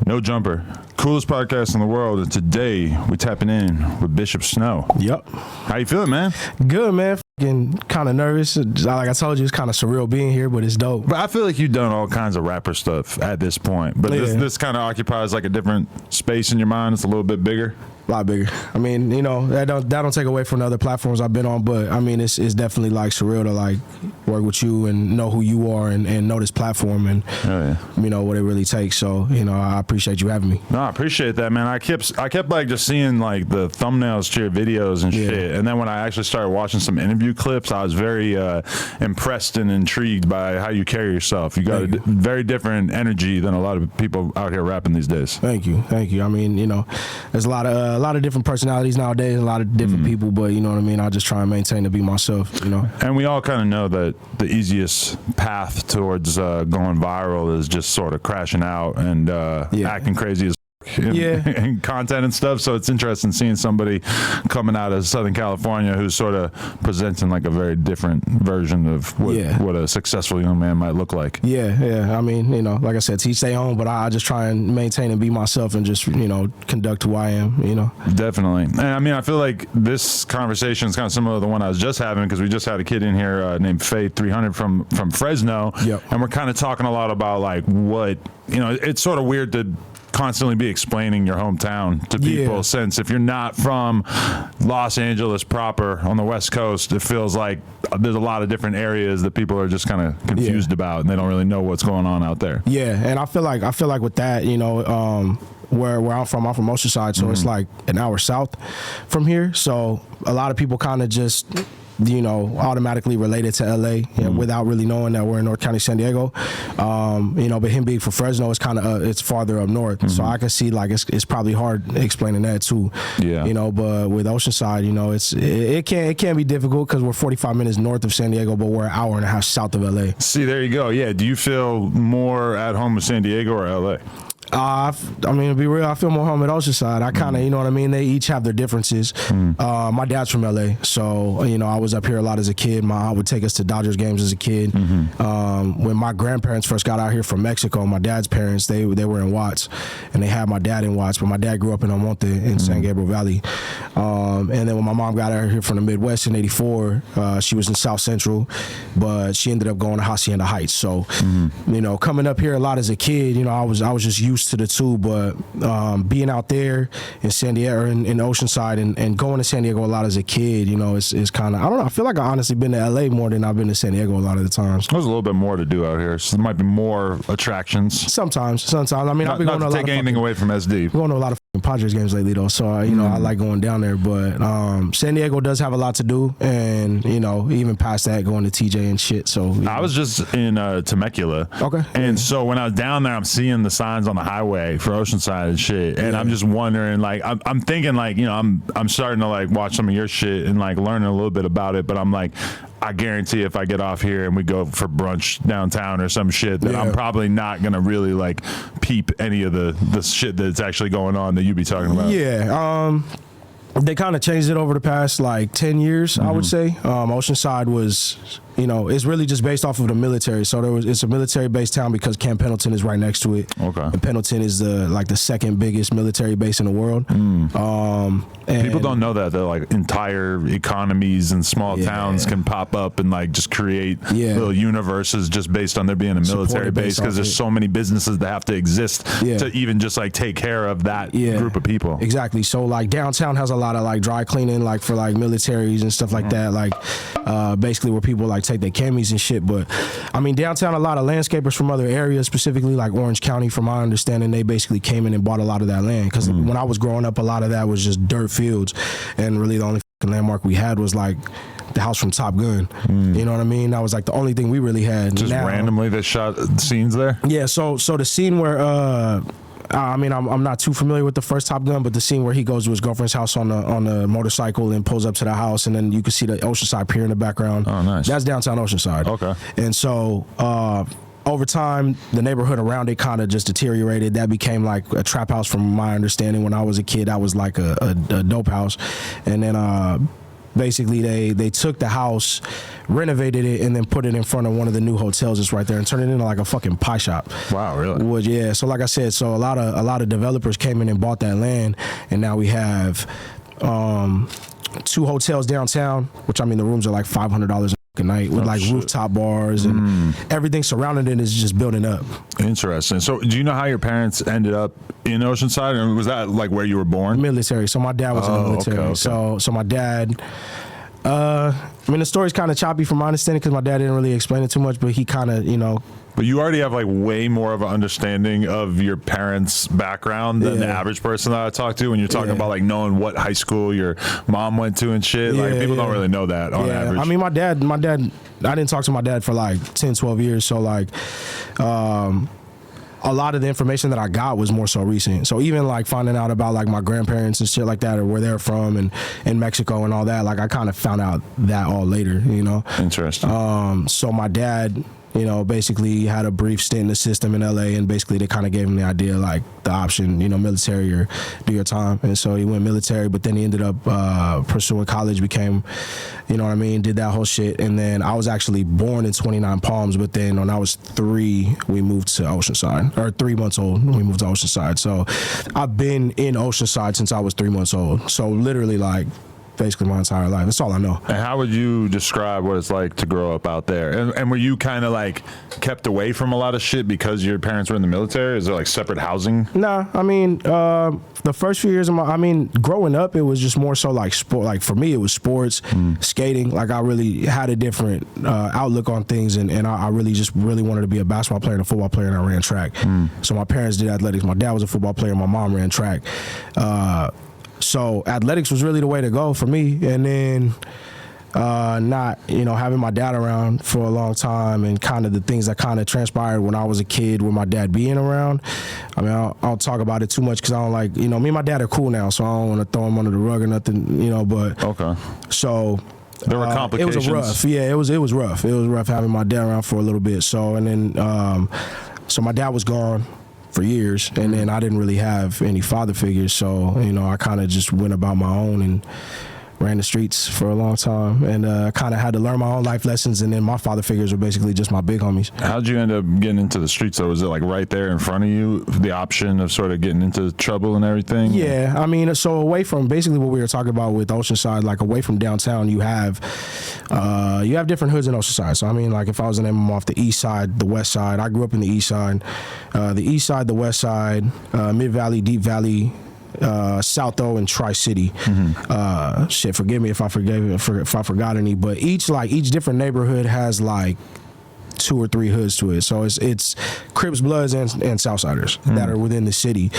No Jumper, coolest podcast in the world, and today we're tapping in with Bishop Snow. Yep. How you feeling, man? Good, man. Kind of nervous. Like I told you, it's kind of surreal being here, but it's dope. But I feel like you've done all kinds of rapper stuff at this point, but this kind of occupies like a different space in your mind. It's a little bit bigger. A lot bigger. I mean, you know, that don't take away from the other platforms I've been on, but I mean, it's definitely like surreal to like work with you and know who you are and know this platform and you know what it really takes. So you know, I appreciate you having me. No, I appreciate that, man. I kept like just seeing like the thumbnails to your videos and shit, and then when I actually started watching some interview clips, I was very impressed and intrigued by how you carry yourself. You got a very different energy than a lot of people out here rapping these days. Thank you. I mean, you know, there's a lot of different personalities nowadays, a lot of different people, but you know what I mean. I just try and maintain to be myself, you know. And we all kind of know that the easiest path towards going viral is just sort of crashing out and acting crazy as and content and stuff. So it's interesting seeing somebody coming out of Southern California who's sort of presenting like a very different version of what a successful young man might look like. I mean, you know, like I said, teach their own, but I just try and maintain and be myself and just, you know, conduct who I am, you know. Definitely. And I mean, I feel like this conversation is kind of similar to the one I was just having, because we just had a kid in here named Faith 300 from Fresno. And we're kind of talking a lot about like what, you know, it's sort of weird to constantly be explaining your hometown to people, since if you're not from Los Angeles proper on the West Coast, it feels like there's a lot of different areas that people are just kind of confused about, and they don't really know what's going on out there. And I feel like with that, you know, where I'm from Oceanside, so it's like an hour south from here, so a lot of people kind of just, you know, automatically related to LA, you know, without really knowing that we're in North County, San Diego. You know, but him being from Fresno is kind of it's farther up north, so I can see like it's probably hard explaining that too. You know, but with Oceanside, you know, it can be difficult because we're 45 minutes north of San Diego, but we're an hour and a half south of LA. See, there you go. Yeah, do you feel more at home with San Diego or LA? I mean, to be real, I feel more home at Oceanside. I kind of, you know what I mean? They each have their differences. My dad's from LA, so, you know, I was up here a lot as a kid. My aunt would take us to Dodgers games as a kid. When my grandparents first got out here from Mexico, my dad's parents, they were in Watts, and they had my dad in Watts, but my dad grew up in Almonte in San Gabriel Valley. And then when my mom got out here from the Midwest in '84, she was in South Central, but she ended up going to Hacienda Heights. So, you know, coming up here a lot as a kid, you know, I was just used to the two, but being out there in San Diego, in Oceanside, and going to San Diego a lot as a kid, you know, it's kind of, I don't know, I feel like I honestly been to LA more than I've been to San Diego a lot of the times. There's a little bit more to do out here, so there might be more attractions. Sometimes. I mean, I've been going to a lot of, take anything away from SD. Going to a lot of Padres games lately though, so you know, I like going down there, but San Diego does have a lot to do, and you know, even past that, going to TJ and shit. So I was just in Temecula, and so when I was down there, I'm seeing the signs on the highway for Oceanside and shit, and I'm just wondering, like, I'm thinking, like, you know, I'm starting to like watch some of your shit and like learning a little bit about it, but I'm like, I guarantee if I get off here and we go for brunch downtown or some shit, that I'm probably not gonna really like peep any of the shit that's actually going on that you be talking about. They kind of changed it over the past like 10 years, I would say. Oceanside was, you know, it's really just based off of the military. So it's a military-based town because Camp Pendleton is right next to it. And Pendleton is the second biggest military base in the world. And people don't know that like entire economies and small towns can pop up and like just create little universes just based on there being a military base, because there's so many businesses that have to exist to even just like take care of that group of people. Exactly. So like downtown has a lot of like dry cleaning, like for like militaries and stuff like that, like basically where people like take their camis and shit. But I mean, downtown, a lot of landscapers from other areas, specifically like Orange County, from my understanding, they basically came in and bought a lot of that land, because when I was growing up, a lot of that was just dirt fields, and really the only landmark we had was like the house from Top Gun. You know what I mean? That was like the only thing we really had. Just randomly they shot scenes there? Yeah, so the scene where I mean, I'm not too familiar with the first Top Gun, but the scene where he goes to his girlfriend's house on the motorcycle and pulls up to the house, and then you can see the Oceanside Pier in the background. Oh, nice. That's downtown Oceanside. And so over time, the neighborhood around it kind of just deteriorated. That became like a trap house, from my understanding. When I was a kid, that was like a dope house. And then basically they took the house, renovated it, and then put it in front of one of the new hotels that's right there and turned it into like a fucking pie shop. Wow, really? Yeah. So like I said, so a lot of developers came in and bought that land, and now we have 2 hotels downtown, which I mean the rooms are like $500 a night with rooftop bars and everything surrounding it is just building up. Interesting. So do you know how your parents ended up in Oceanside, or was that like where you were born? Military. So my dad was in the military. Okay. So my dad, I mean the story's kind of choppy from my understanding because my dad didn't really explain it too much, but he kind of, But you already have like way more of an understanding of your parents' background than the average person that I talk to. When you're talking about like knowing what high school your mom went to and shit, like people don't really know that on average. I mean, my dad, I didn't talk to my dad for like 10, 12 years. So like, a lot of the information that I got was more so recent. So even like finding out about like my grandparents and shit like that, or where they're from and in Mexico and all that, like I kind of found out that all later, Interesting. So my dad, basically had a brief stint in the system in LA, and basically they kind of gave him the idea, like the option, military or do your time. And so he went military, but then he ended up pursuing college, became, did that whole shit. And then I was actually born in 29 Palms, but then when I was 3, we moved to Oceanside, or 3 months old, we moved to Oceanside. So I've been in Oceanside since I was 3 months old. So literally like basically my entire life. That's all I know. And how would you describe what it's like to grow up out there? And were you kind of like kept away from a lot of shit because your parents were in the military? Is there like separate housing? Nah, I mean, the first few years of growing up, it was just more so like sport. Like for me, it was sports, skating. Like I really had a different outlook on things, and I really wanted to be a basketball player and a football player, and I ran track. So my parents did athletics. My dad was a football player. My mom ran track. So athletics was really the way to go for me. And then not, having my dad around for a long time, and kind of the things that kind of transpired when I was a kid with my dad being around. I mean, I don't talk about it too much because I don't like, me and my dad are cool now, so I don't want to throw him under the rug or nothing, but. Okay. So. There were complications. It was rough. Yeah, it was rough. It was rough having my dad around for a little bit. So, and then, so my dad was gone for years, and then I didn't really have any father figures, so I kind of just went about my own and ran the streets for a long time, and kind of had to learn my own life lessons, and then my father figures were basically just my big homies. How'd you end up getting into the streets though? Was it like right there in front of you, the option of sort of getting into trouble and everything? Yeah, I mean, so away from basically what we were talking about with Oceanside, like away from downtown, you have different hoods in Oceanside. So I mean, like if I was to name them off, the east side, the west side. I grew up in the east side, the west side, Mid Valley, Deep Valley, South O, and Tri-City. Shit, forgive me if I forgot any, but each different neighborhood has like 2 or 3 hoods to it. So it's Crips, Bloods, and Southsiders that are within the city.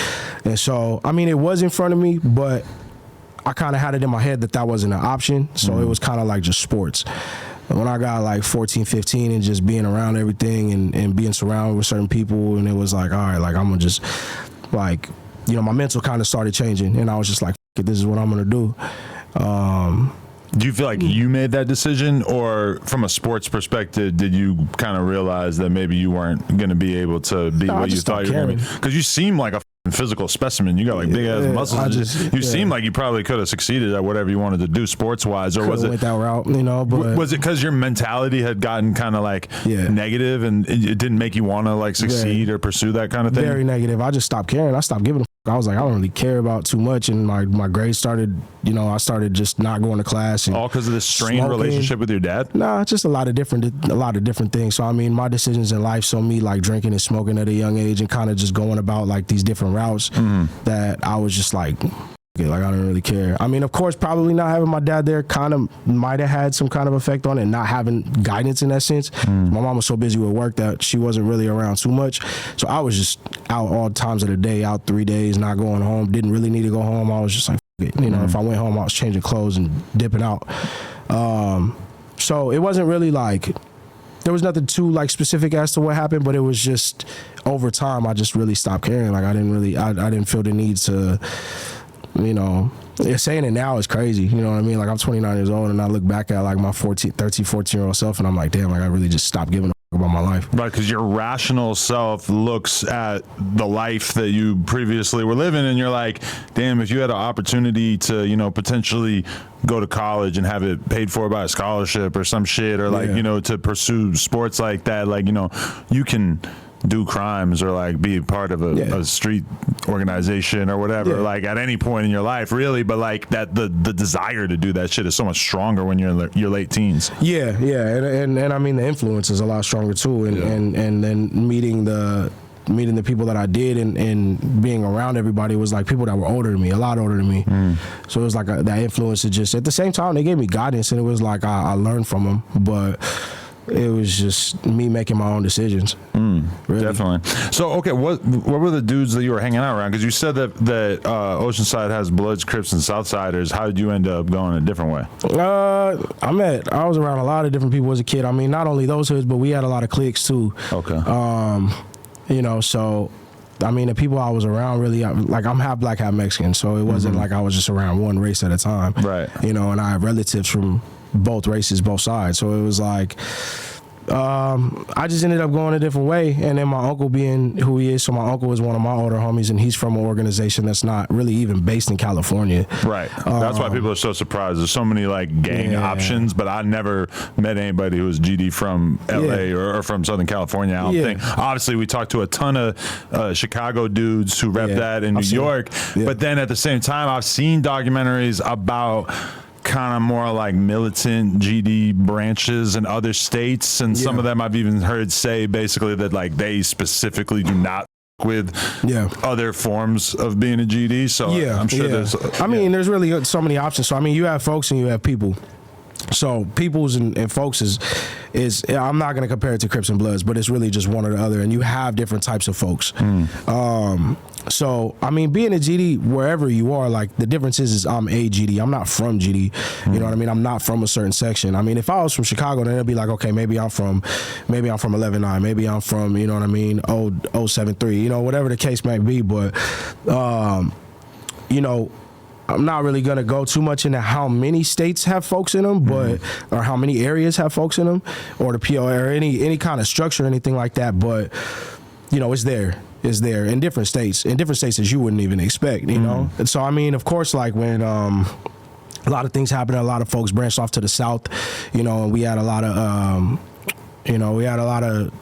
And so I mean, it was in front of me, but I kind of had it in my head that wasn't an option. So it was kind of like just sports. When I got like 14, 15 and just being around everything and being surrounded with certain people, and it was like, all right, like I'm gonna just like, my mental kind of started changing, and I was just like, F it, this is what I'm gonna do. Do you feel like you made that decision, or from a sports perspective, did you kind of realize that maybe you weren't going to be able to be what you thought you were going to be? Because you seem like a physical specimen. You got like big ass muscles. You seem like you probably could have succeeded at whatever you wanted to do sports wise, or was it went that route? But was it because your mentality had gotten kind of like negative, and it didn't make you want to like succeed or pursue that kind of thing? Very negative. I just stopped caring. I stopped giving a I was like, I don't really care about too much, and my grades started, I started just not going to class. And all because of this strained relationship with your dad? Nah, just a lot of different things. So I mean, my decisions in life, so me like drinking and smoking at a young age, and kind of just going about like these different routes, that I was just like I don't really care. I mean, of course, probably not having my dad there kind of might have had some kind of effect on it, not having guidance in that sense. My mom was so busy with work that she wasn't really around too much. So I was just out all times of the day, out 3 days, not going home. Didn't really need to go home. I was just like, F it. If I went home, I was changing clothes and dipping out. So it wasn't really like, there was nothing too like specific as to what happened, but it was just over time, I just really stopped caring. Like I didn't feel the need to, saying it now is crazy. You know what I mean? Like I'm 29 years old, and I look back at like my 13, 14 year old self, and I'm like, damn, like I really just stopped giving a about my life. Right, because your rational self looks at the life that you previously were living, and you're like, damn, if you had an opportunity to, you know, potentially go to college and have it paid for by a scholarship or some shit, or like, you know, to pursue sports like that, like, you know, you can do crimes or like be a part of a street organization or whatever, like at any point in your life, really. But like that, the desire to do that shit is so much stronger when you're in your late teens. And I mean the influence is a lot stronger too, and then meeting the people that I did and being around everybody was like people that were older than me, a lot older than me. So it was like that influence. It just, at the same time, they gave me guidance, and it was like I learned from them, but it was just me making my own decisions. Really. Definitely. So, okay, what were the dudes that you were hanging out around? Because you said that Oceanside has Bloods, Crips, and Southsiders. How did you end up going a different way? I was around a lot of different people as a kid. I mean, not only those hoods, but we had a lot of cliques too. Okay. You know, so I mean, the people I was around really, like, I'm half black, half Mexican, so it wasn't like I was just around one race at a time. Right. You know, and I have relatives from both races, both sides. So it was like, I just ended up going a different way. And then my uncle being who he is, so my uncle is one of my older homies, and he's from an organization that's not really even based in California. Right. That's why people are so surprised. There's so many like gang options, but I never met anybody who was GD from LA or from Southern California, I don't think. Obviously, we talked to a ton of Chicago dudes who rep that in New York, but then at the same time, I've seen documentaries about kind of more like militant GD branches in other states, and some of them I've even heard say basically that like they specifically do not with other forms of being a GD. So I'm sure there's I mean there's really so many options. So I mean, you have folks and you have people. So people's and folks is I'm not going to compare it to Crips and Bloods, but it's really just one or the other, and you have different types of folks. So I mean, being a GD wherever you are, like the difference is I'm a GD. I'm not from GD. You know what I mean? I'm not from a certain section. I mean, if I was from Chicago, then it'd be like, okay, maybe I'm from 11-9, maybe I'm from, you know what I mean, 073, you know, whatever the case may be. But you know, I'm not really gonna go too much into how many states have folks in them, but or how many areas have folks in them, or the PO or any kind of structure or anything like that. But you know, it's there in different states that you wouldn't even expect. You know, and so I mean, of course, like when a lot of things happened, a lot of folks branched off to the south. You know, and we had a lot of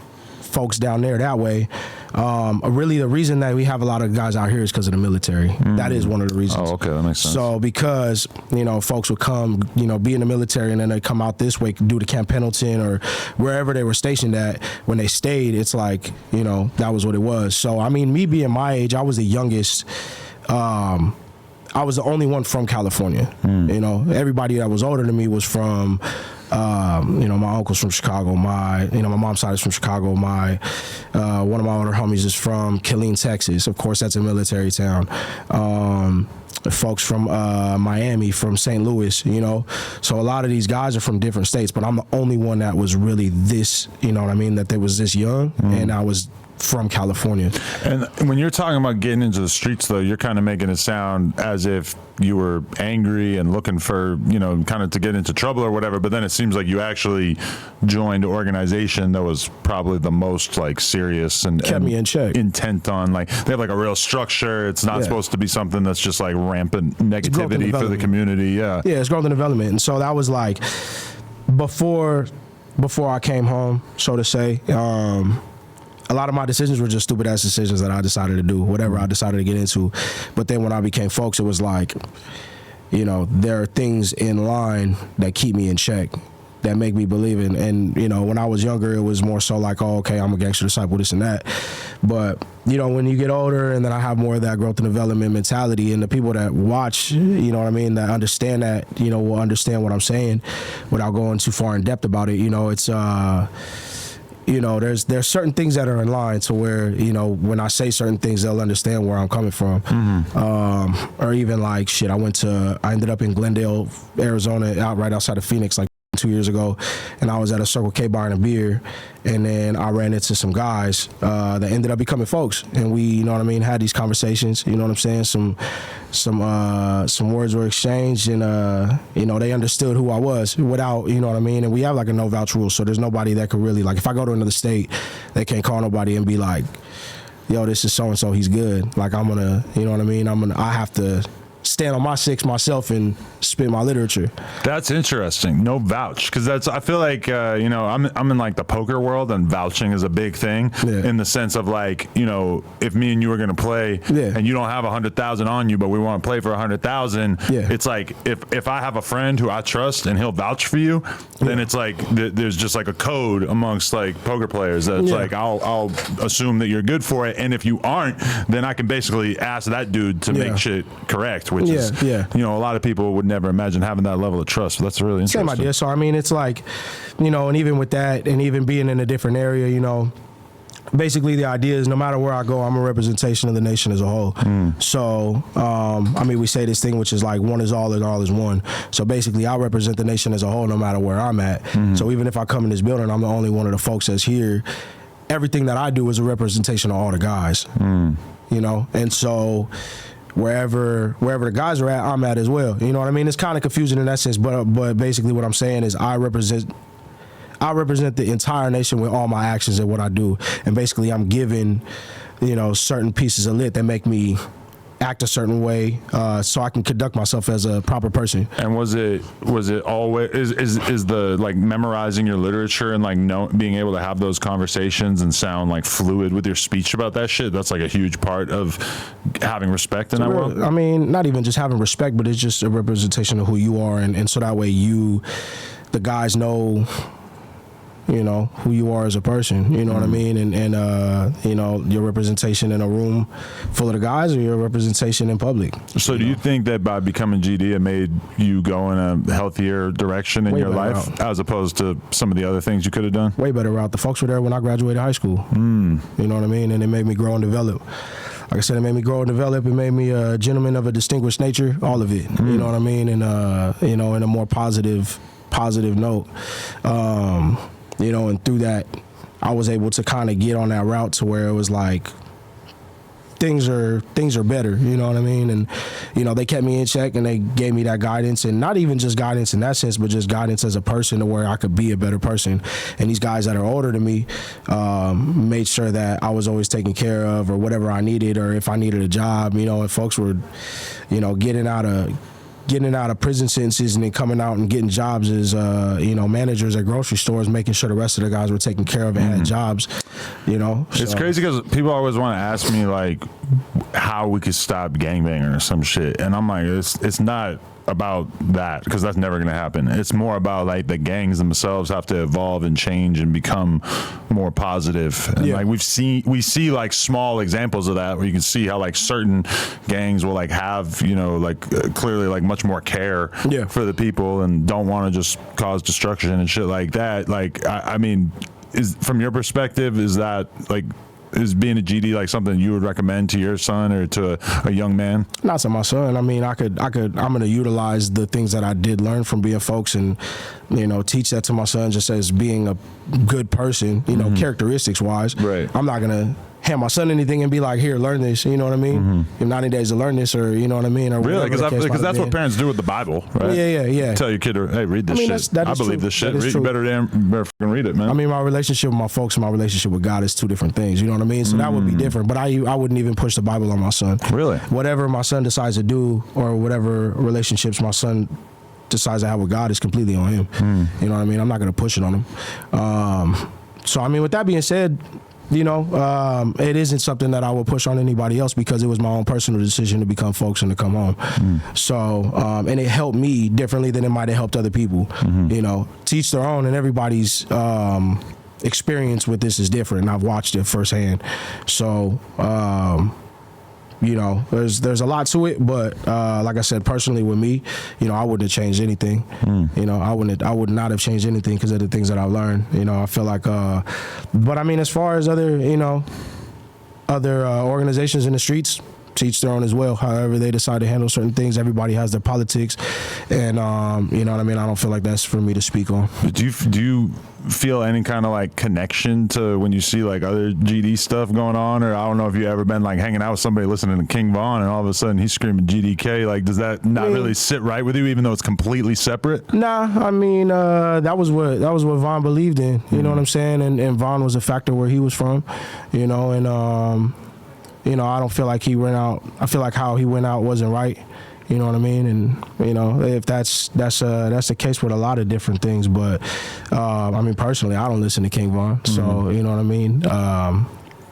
folks down there that way. Really, the reason that we have a lot of guys out here is because of the military. That is one of the reasons. Oh, okay, that makes sense. So because, you know, folks would come, you know, be in the military, and then they come out this way, do the Camp Pendleton or wherever they were stationed at. When they stayed, it's like, you know, that was what it was. So I mean, me being my age, I was the youngest. I was the only one from California. You know, everybody that was older than me was from, you know, my uncle's from Chicago. My mom's side is from Chicago. One of my older homies is from Killeen, Texas. Of course, that's a military town. Folks from Miami, from St. Louis, you know. So a lot of these guys are from different states, but I'm the only one that was really this, you know what I mean, that they was this young, and I was from California. And when you're talking about getting into the streets, though, you're kind of making it sound as if you were angry and looking for, you know, kind of to get into trouble or whatever, but then it seems like you actually joined an organization that was probably the most like serious and kept me in check, intent on, like, they have like a real structure. It's not supposed to be something that's just like rampant negativity for the community. Yeah, it's growth and development. And so that was like before I came home, so to say. A lot of my decisions were just stupid ass decisions that I decided to do, whatever I decided to get into. But then when I became folks, it was like, you know, there are things in line that keep me in check, that make me believe in. And, you know, when I was younger, it was more so like, oh, okay, I'm a gangster disciple, this and that. But, you know, when you get older, and then I have more of that growth and development mentality, and the people that watch, you know what I mean, that understand that, you know, will understand what I'm saying without going too far in depth about it. You know, it's, you know, there's certain things that are in line to where, you know, when I say certain things, they'll understand where I'm coming from. Or even like, shit, I ended up in Glendale, Arizona, right outside of Phoenix, like 2 years ago, and I was at a Circle K buying a beer, and then I ran into some guys that ended up becoming folks, and we, you know what I mean, had these conversations. You know what I'm saying? Some words were exchanged, and you know, they understood who I was without, you know what I mean. And we have like a no vouch rule, so there's nobody that could really, like, if I go to another state, they can't call nobody and be like, yo, this is so and so, he's good. Like, I'm gonna, you know what I mean? I have to stand on my six myself and spit my literature. That's interesting. No vouch, because I feel like you know, I'm in like the poker world, and vouching is a big thing in the sense of like, you know, if me and you are gonna play and you don't have 100,000 on you, but we want to play for 100,000, it's like if I have a friend who I trust and he'll vouch for you, then it's like there's just like a code amongst like poker players that's like I'll assume that you're good for it, and if you aren't, then I can basically ask that dude to make shit correct, which is you know, a lot of people would never imagine having that level of trust. But that's really interesting. Same idea. So I mean, it's like, you know, and even with that, and even being in a different area, you know, basically the idea is no matter where I go, I'm a representation of the nation as a whole. So I mean, we say this thing which is like one is all and all is one. So basically I represent the nation as a whole no matter where I'm at. So even if I come in this building, I'm the only one of the folks that's here, everything that I do is a representation of all the guys. You know, and so wherever the guys are at, I'm at as well. You know what I mean? It's kind of confusing in that sense, but basically what I'm saying is I represent the entire nation with all my actions and what I do, and basically I'm given, you know, certain pieces of lit that make me act a certain way, so I can conduct myself as a proper person. And was it always is the like memorizing your literature and like being able to have those conversations and sound like fluid with your speech about that shit? That's like a huge part of having respect in that world. I mean, not even just having respect, but it's just a representation of who you are, and so that way the guys know, you know, who you are as a person, you know what I mean? And you know, your representation in a room full of the guys or your representation in public. So do you think that by becoming GD, it made you go in a healthier direction in your life as opposed to some of the other things you could have done? Way better route. The folks were there when I graduated high school. You know what I mean? And it made me grow and develop. Like I said, it made me grow and develop. It made me a gentleman of a distinguished nature, all of it. You know what I mean? And, you know, in a more positive note. You know, and through that, I was able to kind of get on that route to where it was like, things are better, you know what I mean? And, you know, they kept me in check and they gave me that guidance, and not even just guidance in that sense, but just guidance as a person to where I could be a better person. And these guys that are older than me made sure that I was always taken care of, or whatever I needed, or if I needed a job, you know, and folks were, you know, getting out of prison sentences and then coming out and getting jobs as, you know, managers at grocery stores, making sure the rest of the guys were taken care of and had jobs, you know. It's crazy because people always want to ask me, like, how we could stop gangbanging or some shit. And I'm like, it's not about that, because that's never going to happen. It's more about, like, the gangs themselves have to evolve and change and become more positive. And like we see like small examples of that, where you can see how like certain gangs will like have, you know, like clearly like much more care for the people and don't want to just cause destruction and shit like that. Like I mean, is from your perspective, is that like, is being a GD like something you would recommend to your son or to a young man? Not to my son. I mean, I'm going to utilize the things that I did learn from being folks and, you know, teach that to my son just as being a good person, you know, characteristics wise. Right. I'm not going to hand my son anything and be like, here, learn this, you know what I mean? You have 90 days to learn this, or, you know what I mean? Or really? Because that's what parents do with the Bible, right? Yeah. Tell your kid, hey, read this shit. I believe this shit. You better fucking read it, man. I mean, my relationship with my folks and my relationship with God is two different things, you know what I mean? So that would be different, but I wouldn't even push the Bible on my son. Really? Whatever my son decides to do, or whatever relationships my son decides to have with God, is completely on him. You know what I mean? I'm not going to push it on him. So, I mean, with that being said, you know, it isn't something that I would push on anybody else, because it was my own personal decision to become folks and to come home. So, and it helped me differently than it might have helped other people. You know, teach their own, and everybody's experience with this is different, and I've watched it firsthand. So, you know, there's a lot to it, but like I said, personally with me, you know, I wouldn't have changed anything. You know, I would not have changed anything because of the things that I've learned. You know, I feel like, but I mean, as far as other, you know, other organizations in the streets, to each their own as well. However they decide to handle certain things, everybody has their politics, and you know what I mean. I don't feel like that's for me to speak on. Do you feel any kind of like connection to when you see like other GD stuff going on, or I don't know if you ever been like hanging out with somebody listening to King Von and all of a sudden he's screaming GDK? Like, does that not really sit right with you, even though it's completely separate? Nah, I mean that was what Von believed in. You know what I'm saying? And Von was a factor where he was from. You know, and you know, I don't feel like he went out. I feel like how he went out wasn't right. You know what I mean? And you know, if that's the case with a lot of different things. But I mean, personally, I don't listen to King Von, so you know what I mean.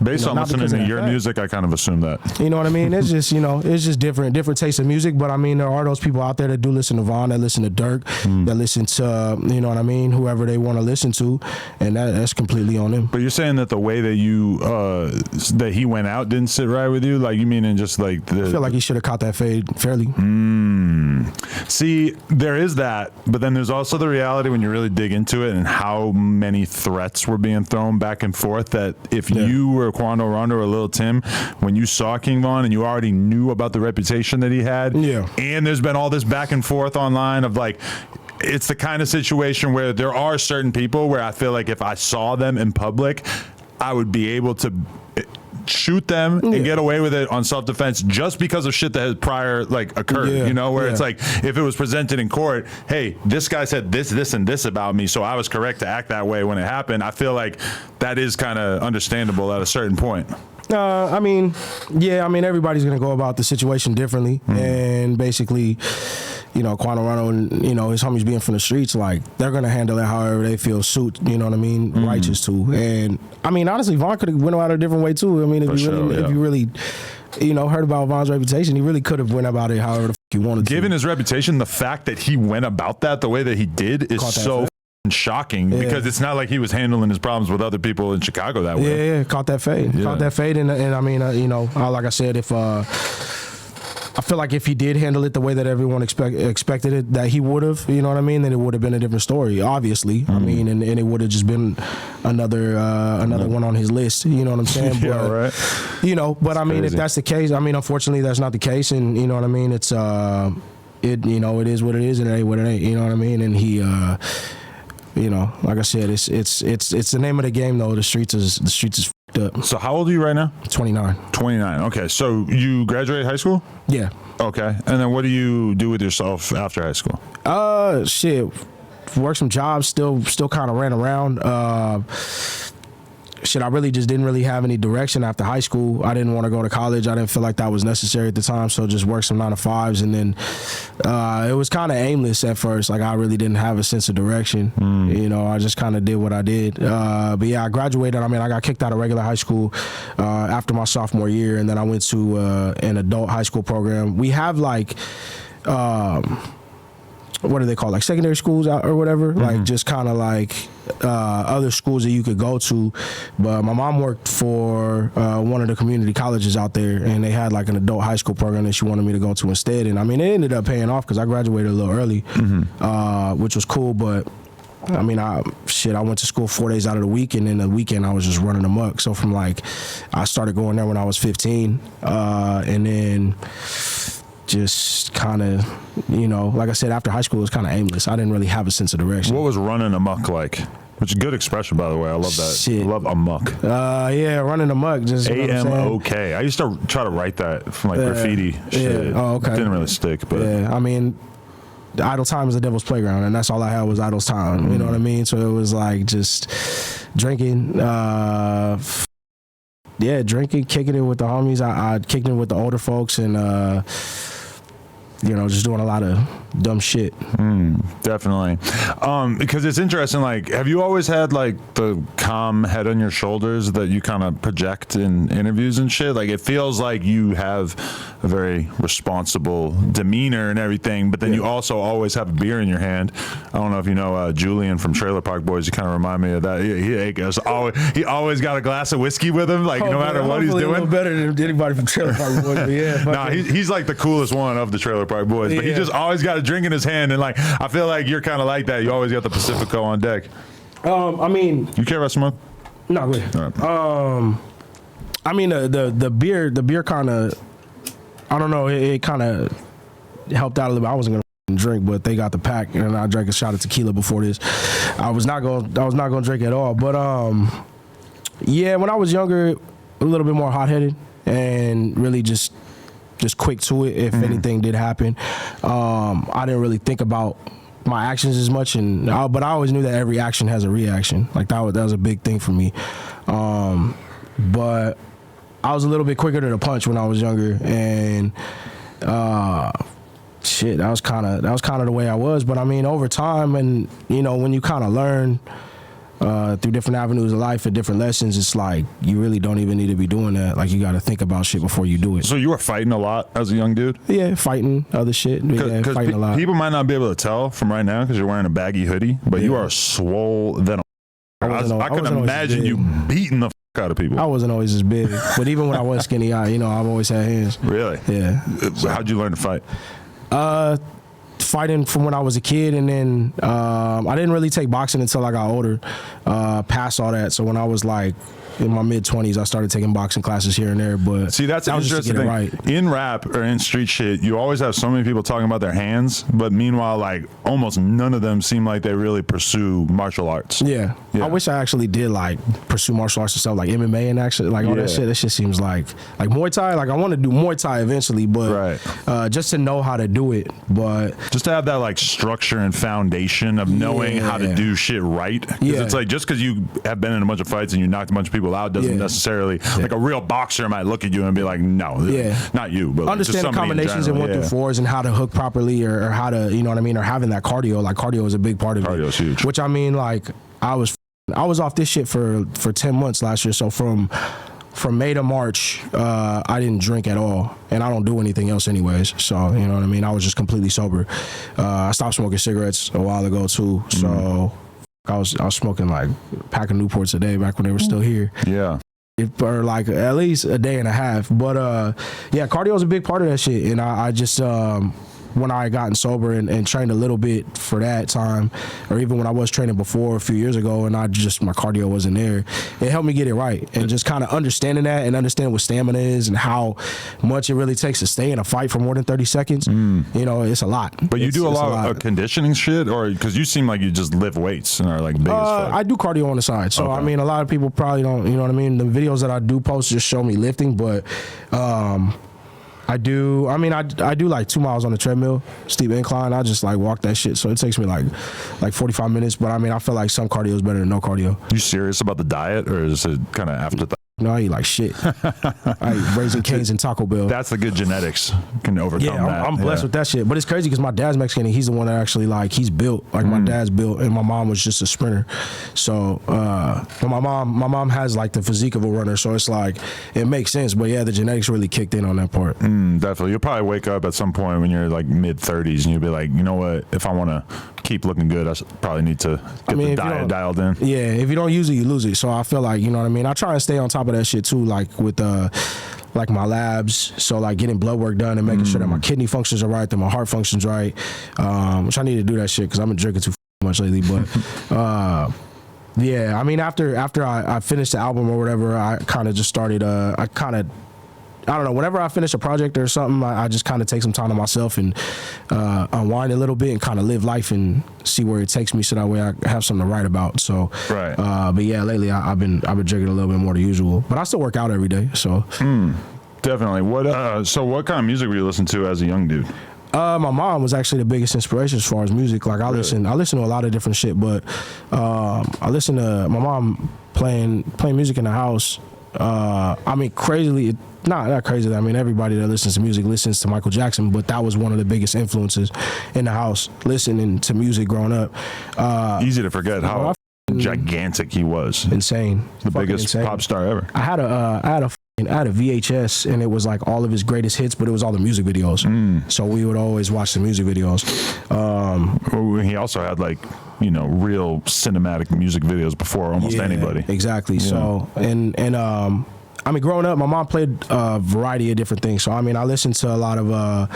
Based on listening to your music, I kind of assume that. You know what I mean? It's just, you know, it's just different tastes of music. But I mean, there are those people out there that do listen to Von, that listen to Dirk, that listen to, you know what I mean, whoever they want to listen to, and that's completely on them. But you're saying that the way that you that he went out didn't sit right with you? Like, you mean in just like I feel like he should have caught that fade fairly. See, there is that, but then there's also the reality when you really dig into it and how many threats were being thrown back and forth, that if you were Quando Rondo or Lil Tim, when you saw King Von and you already knew about the reputation that he had, and there's been all this back and forth online of like, it's the kind of situation where there are certain people where I feel like if I saw them in public, I would be able to shoot them and get away with it on self-defense just because of shit that has prior like occurred, you know, where it's like if it was presented in court, hey, this guy said this and this about me, so I was correct to act that way when it happened. I feel like that is kind of understandable at a certain point. I mean, everybody's gonna go about the situation differently, and basically, you know, Quando Rondo and, you know, his homies being from the streets, like, they're gonna handle it however they feel suit, you know what I mean, righteous to. And I mean, honestly, Von could have went out a different way too. I mean, if you really, you know, heard about Von's reputation, he really could have went about it however the fuck he wanted to. Given his reputation, the fact that he went about that the way that he did is so shocking, because it's not like he was handling his problems with other people in Chicago that way. Caught that fade. And I mean, you know, like I said, if I feel like if he did handle it the way that everyone expected it, that he would have, you know what I mean, then it would have been a different story, obviously. I mean, and it would have just been another one on his list, you know what I'm saying? But, you know, but I mean, if that's the case, I mean, unfortunately, that's not the case, and you know what I mean. It's you know, it is what it is, and it ain't what it ain't. You know what I mean? And he. You know, like I said, it's the name of the game though. The streets is fucked up. So how old are you right now? 29. 29. Okay, so you graduated high school? Yeah. Okay, and then what do you do with yourself after high school? Shit, work some jobs. Still kind of ran around. Shit, I really just didn't really have any direction after high school. I didn't want to go to college. I didn't feel like that was necessary at the time, so just worked some 9-to-5s, and then it was kind of aimless at first. Like, I really didn't have a sense of direction. You know, I just kind of did what I did. But yeah, I graduated. I mean, I got kicked out of regular high school after my sophomore year, and then I went to an adult high school program. We have like what do they call, like secondary schools out or whatever, like just kind of like other schools that you could go to. But my mom worked for one of the community colleges out there, and they had like an adult high school program that she wanted me to go to instead. And I mean, it ended up paying off because I graduated a little early, which was cool. But I mean, I went to school 4 days out of the week, and then the weekend I was just running amok. So from like, I started going there when I was 15, and then just kind of, you know, like I said, after high school it was kind of aimless. I didn't really have a sense of direction. What was running amok like? Which is a good expression, by the way. I love that. Shit. I love amok. Yeah, running amok. Just A-M-O-K. I used to try to write that from like graffiti shit. Oh, okay. It didn't really stick, but yeah, I mean, idle time is the devil's playground, and that's all I had was idle time. You know what I mean? So it was like just drinking, drinking, kicking it with the homies. I kicked it with the older folks, and you know, just doing a lot of dumb shit. Definitely. Because it's interesting, like, have you always had like the calm head on your shoulders that you kind of project in interviews and shit? Like, it feels like you have a very responsible demeanor and everything, but then you also always have a beer in your hand. I don't know if you know Julian from Trailer Park Boys. You kind of remind me of that. He always got a glass of whiskey with him, like no matter what he's doing. A little better than anybody from Trailer Park Boys. But yeah, nah, he's like the coolest one of the Trailer Park Boys, but he just always got a drink in his hand, and like I feel like you're kind of like that. You always got the Pacifico on deck. I mean, you care about smoke? No, go ahead. I mean, the beer kind of I don't know. It kind of helped out a little bit. I wasn't gonna drink, but they got the pack, and I drank a shot of tequila before this. I was not gonna drink at all. But yeah, when I was younger, a little bit more hot-headed and really just quick to it. If anything did happen, I didn't really think about my actions as much, but I always knew that every action has a reaction. Like that was a big thing for me. But I was a little bit quicker to the punch when I was younger, and shit, that was kind of the way I was. But I mean, over time, and you know, when you kind of learn through different avenues of life and different lessons, it's like you really don't even need to be doing that. Like you got to think about shit before you do it. So you were fighting a lot as a young dude? Yeah, fighting other shit. Yeah, fighting a lot. People might not be able to tell from right now because you're wearing a baggy hoodie, but you are swole than I can imagine you beating the fuck out of people. I wasn't always as big, but even when I was skinny, I've always had hands. Really? Yeah. How'd you learn to fight? Fighting from when I was a kid, and then I didn't really take boxing until I got older, past all that. So when I was like in my mid-20s, I started taking boxing classes here and there. But see, that's an interesting thing. Right. In rap or in street shit, you always have so many people talking about their hands, but meanwhile, like almost none of them seem like they really pursue martial arts. Yeah. I wish I actually did like pursue martial arts and stuff, like MMA and actually like all that shit. That shit seems like Muay Thai. Like I want to do Muay Thai eventually, but just to know how to do it. But just to have that like structure and foundation of knowing how to do shit right. Because it's like just because you have been in a bunch of fights and you knocked a bunch of people out doesn't necessarily like a real boxer might look at you and be like, no, not you. But understand the combinations and 1 through 4s and how to hook properly or how to, you know what I mean, or having that cardio. Like cardio is a big part of it. Cardio's huge. Which I mean, like I was off this shit for 10 months last year. So from May to March, I didn't drink at all, and I don't do anything else anyways. So you know what I mean. I was just completely sober. I stopped smoking cigarettes a while ago too. So I was smoking like a pack of Newports a day back when they were still here. Yeah. Or like at least a day and a half. But yeah, cardio is a big part of that shit, and I just when I gotten sober and trained a little bit for that time, or even when I was training before a few years ago, and my cardio wasn't there, it helped me get it right. And just kind of understanding that and understand what stamina is and how much it really takes to stay in a fight for more than 30 seconds, you know, it's a lot. But you do a lot of conditioning shit, or because you seem like you just lift weights and are like big as fuck. I do cardio on the side. So, I mean, a lot of people probably don't, you know what I mean? The videos that I do post just show me lifting, but I do like 2 miles on the treadmill, steep incline. I just like walk that shit. So it takes me like 45 minutes. But I mean, I feel like some cardio is better than no cardio. You serious about the diet, or is it kind of afterthought? No, I eat like shit. I eat Raising Cane's and Taco Bell. That's the good genetics can overcome that. I'm blessed with that shit. But it's crazy because my dad's Mexican and he's the one that actually like he's built. Like my dad's built and my mom was just a sprinter. So but my mom has like the physique of a runner. So it's like it makes sense. But yeah, the genetics really kicked in on that part. Definitely. You'll probably wake up at some point when you're like mid-30s and you'll be like, you know what? If I want to keep looking good, I probably need to get the diet dialed in. Yeah, if you don't use it, you lose it. So I feel like, you know what I mean? I try and stay on top of that shit too, like with like my labs. So like getting blood work done and making sure that my kidney functions are right, that my heart functions right, which I need to do that shit because I've been drinking too much lately. But yeah, I mean, after I finished the album or whatever, I kind of just started, I don't know, whenever I finish a project or something, I just kind of take some time to myself and unwind a little bit and kind of live life and see where it takes me so that way I have something to write about. So, but yeah, lately I've been drinking a little bit more than usual, but I still work out every day. So, definitely. So what kind of music were you listening to as a young dude? My mom was actually the biggest inspiration as far as music. Like I listen to a lot of different shit, but I listen to my mom playing music in the house. I mean, crazily, not crazily. I mean, everybody that listens to music listens to Michael Jackson, but that was one of the biggest influences in the house, listening to music growing up. Easy to forget how gigantic he was. Insane. The biggest pop star ever. I had a VHS, and it was like all of his greatest hits, but it was all the music videos. So we would always watch the music videos. He also had like, you know, real cinematic music videos before almost anybody. Exactly. Yeah. So and I mean, growing up, my mom played a variety of different things. So I mean, I listened to a lot of.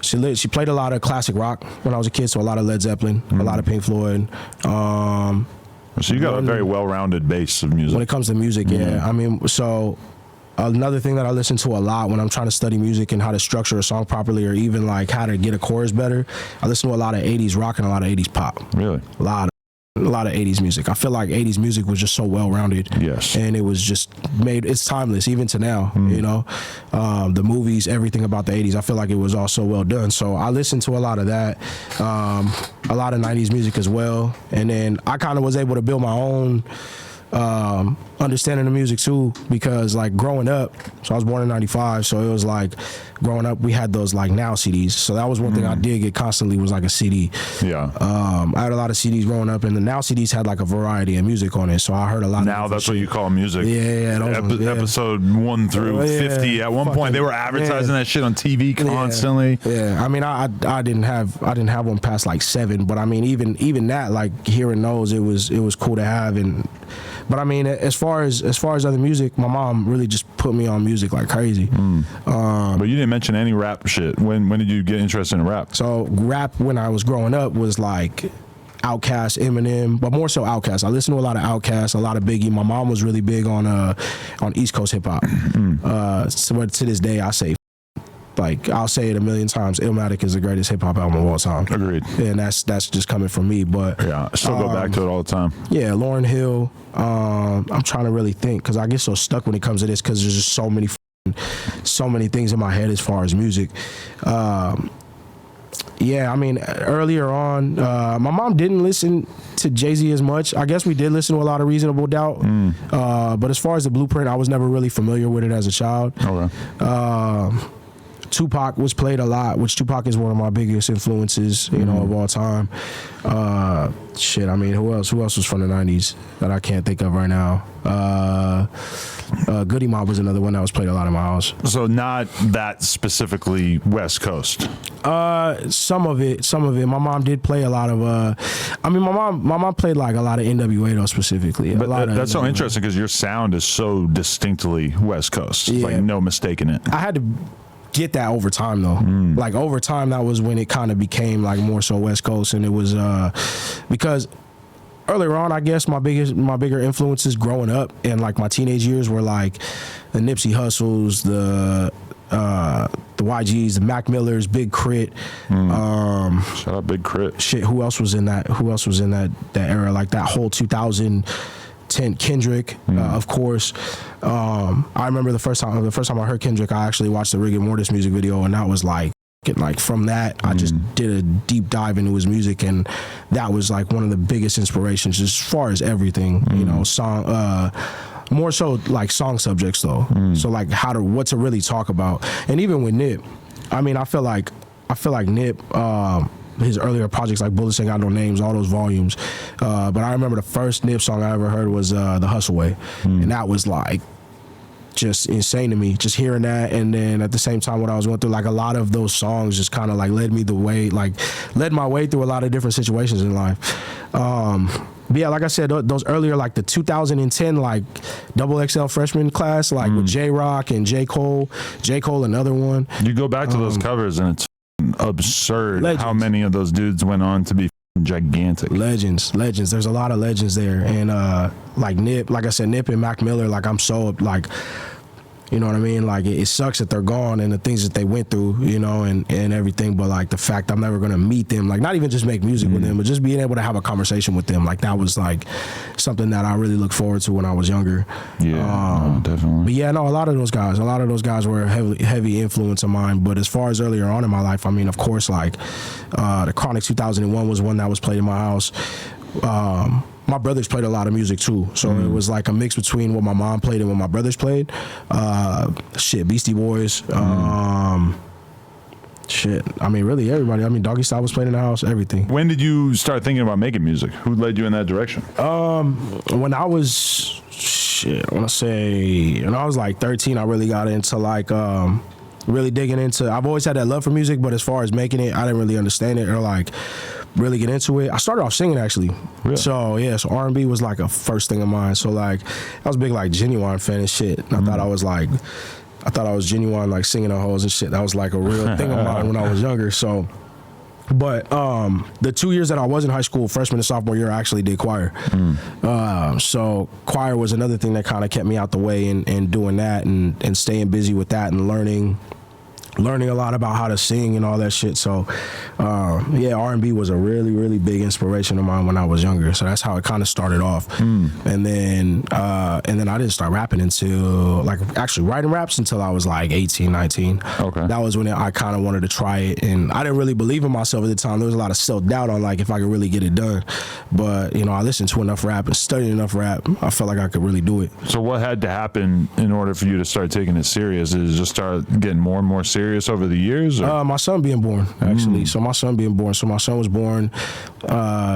She played a lot of classic rock when I was a kid. So a lot of Led Zeppelin, a lot of Pink Floyd. So you got a very well-rounded base of music. When it comes to music, yeah. I mean, so Another thing that I listen to a lot when I'm trying to study music and how to structure a song properly, or even like how to get a chorus better, I listen to a lot of 80s rock and a lot of 80s pop. Really? A lot of 80s music. I feel like 80s music was just so well-rounded. Yes. And it was just it's timeless, even to now, you know. The movies, everything about the 80s, I feel like it was all so well done. So I listened to a lot of that, a lot of 90s music as well. And then I kind of was able to build my own understanding the music too, because like growing up, so I was born in 95, so it was like growing up we had those like Now CDs, so that was one thing I did get constantly was like a CD. I had a lot of CDs growing up, and the Now CDs had like a variety of music on it, so I heard a lot now of that's what you call music. Episode 1 through 50 at one point they were advertising that shit on TV constantly. I mean I didn't have one past like 7, but I mean even that, like hearing those, it was cool to have. But I mean, as far as other music, my mom really just put me on music like crazy. But you didn't mention any rap shit. When did you get interested in rap? So rap when I was growing up was like Outkast, Eminem, but more so Outkast. I listened to a lot of Outkast, a lot of Biggie. My mom was really big on East Coast hip hop. So to this day, I say, like I'll say it a million times, Illmatic is the greatest hip hop album of all time. Agreed. And that's just coming from me. But yeah, I still go back to it all the time. Yeah, Lauryn Hill. I'm trying to really think, because I get so stuck when it comes to this, because there's just so many things in my head as far as music. Yeah, I mean, earlier on, my mom didn't listen to Jay-Z as much. I guess we did listen to a lot of Reasonable Doubt. But as far as the Blueprint, I was never really familiar with it as a child. Okay. Tupac was played a lot, which Tupac is one of my biggest influences, you know, of all time. I mean, who else was from the 90s that I can't think of right now? Goody Mob was another one that was played a lot in my house. So not that specifically West Coast. Some of it. My mom did play a lot of. I mean, my mom played like a lot of NWA though, specifically. But that's so interesting, because your sound is so distinctly West Coast. Yeah. Like no mistaking it. I had to get that over time though. Like over time, that was when it kind of became like more so West Coast, and it was because earlier on, I guess my bigger influences growing up and like my teenage years were like the Nipsey Hussles, the YGs, the Mac Millers, Big Crit. Shout out Big Crit. Shit, who else was in that era? Like that whole 2010 Kendrick, of course. I remember the first time I heard Kendrick, I actually watched the Rigor Mortis music video, and that was like from that, I just did a deep dive into his music, and that was like one of the biggest inspirations as far as everything, you know, song, more so like song subjects though. So like what to really talk about. And even with Nip, I mean, I feel like Nip, his earlier projects like Bullets Ain't Got No Names, all those volumes. But I remember the first Nip song I ever heard was The Hustle Way. And that was like just insane to me, just hearing that. And then at the same time, what I was going through, like a lot of those songs just kind of like led my way through a lot of different situations in life. But yeah, like I said, those earlier, like the 2010, like XXL freshman class, like with J-Rock and J. Cole, another one. You go back to those covers and it's absurd legends. How many of those dudes went on to be gigantic. Legends. There's a lot of legends there. And like Nip, like I said, Nip and Mac Miller, like I'm so like, you know what I mean? Like it sucks that they're gone and the things that they went through, you know, and everything. But like the fact I'm never gonna meet them, like not even just make music with them, but just being able to have a conversation with them, like that was like something that I really looked forward to when I was younger. Yeah, definitely. But yeah, no, a lot of those guys were a heavy influence of mine. But as far as earlier on in my life, I mean, of course, like the Chronic 2001 was one that was played in my house. My brothers played a lot of music too, so it was like a mix between what my mom played and what my brothers played. Beastie Boys. I mean, really everybody. I mean, Doggy Style was played in the house. Everything. When did you start thinking about making music? Who led you in that direction? When I was when I was like 13, I really got into like really digging into. I've always had that love for music, but as far as making it, I didn't really understand it or like really get into it. I started off singing actually. Really? So yeah, so R&B was like a first thing of mine. So like I was a big like Genuine fan and shit. And I thought I was Genuine like singing on hoes and shit. That was like a real thing of mine when I was younger. So But the 2 years that I was in high school, freshman and sophomore year, I actually did choir. So choir was another thing that kind of kept me out the way and doing that and staying busy with that and learning a lot about how to sing and all that shit. So yeah, R&B was a really, really big inspiration of mine when I was younger. So that's how it kind of started off. And then I didn't start rapping until, like, actually writing raps until I was like 18, 19. Okay. That was when I kind of wanted to try it. And I didn't really believe in myself at the time. There was a lot of self-doubt on, like, if I could really get it done. But, you know, I listened to enough rap and studied enough rap. I felt like I could really do it. So what had to happen in order for you to start taking it serious? Is it just start getting more and more serious over the years? My son being born, actually. So my son being born. So my son was born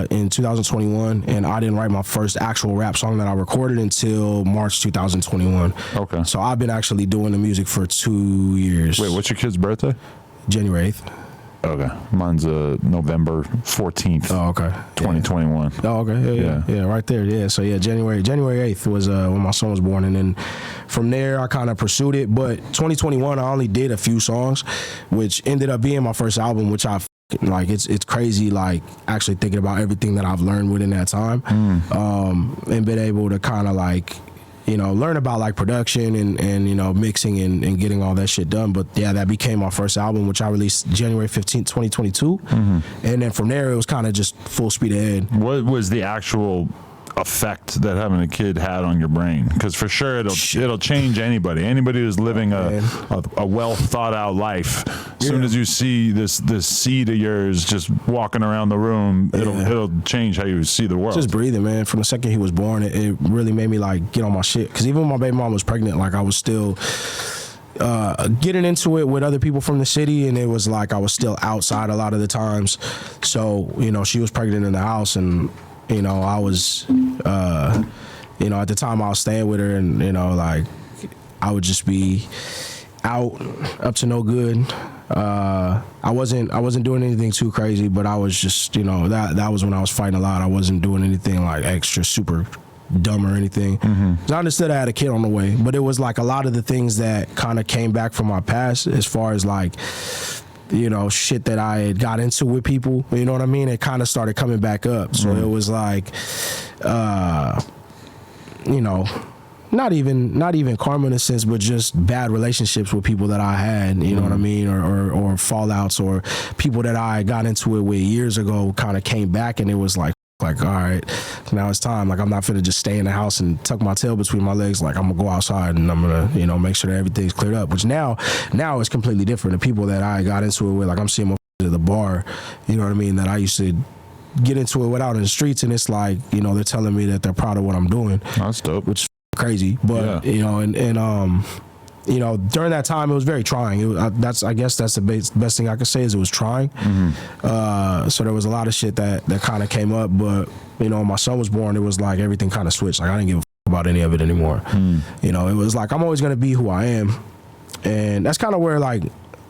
in 2021, and I didn't write my first actual rap song that I recorded until March 2021. Okay. So I've been actually doing the music for 2 years. Wait, what's your kid's birthday? January 8th. Okay. Mine's November 14th. Oh, okay. 2021. Oh, okay. Yeah, right there. Yeah. So yeah, January 8th was when my son was born, and then from there I kind of pursued it. But 2021, I only did a few songs, which ended up being my first album, which I like. It's crazy, like, actually thinking about everything that I've learned within that time, and been able to kind of, like, you know, learn about, like, production and you know, mixing and getting all that shit done. But yeah, that became my first album, which I released January 15th, 2022. And then from there, it was kind of just full speed ahead. What was the actual effect that having a kid had on your brain? Because for sure it'll change anybody who's living a well thought out life. As soon as you see this seed of yours just walking around the room, it'll change how you see the world. Just breathing, man. From the second he was born, it really made me, like, get on my shit. Because even when my baby mom was pregnant, like, I was still getting into it with other people from the city, and it was like I was still outside a lot of the times. So, you know, she was pregnant in the house, and you know, I was, you know, at the time I was staying with her, and, you know, like, I would just be out, up to no good. I wasn't doing anything too crazy, but I was just, you know, that was when I was fighting a lot. I wasn't doing anything, like, extra super dumb or anything. So I understood I had a kid on the way, but it was like a lot of the things that kind of came back from my past, as far as, like, you know, shit that I had got into with people, you know what I mean? It kind of started coming back up. So it was like, you know, not even karma in a sense, but just bad relationships with people that I had, you know what I mean? Or fallouts, or people that I got into it with years ago kind of came back, and it was like, all right, now it's time. Like, I'm not finna just stay in the house and tuck my tail between my legs. Like, I'm gonna go outside and I'm gonna, you know, make sure that everything's cleared up. Which now it's completely different. The people that I got into it with, like, I'm seeing motherfuckers at the bar, you know what I mean, that I used to get into it with out in the streets, and it's like, you know, they're telling me that they're proud of what I'm doing. That's dope. Which is crazy. But, you know, and you know, during that time, it was very trying. I guess that's the best thing I could say, is it was trying. So there was a lot of shit that kind of came up. But, you know, when my son was born, it was like everything kind of switched. Like, I didn't give a about any of it anymore. You know, it was like, I'm always going to be who I am. And that's kind of where, like,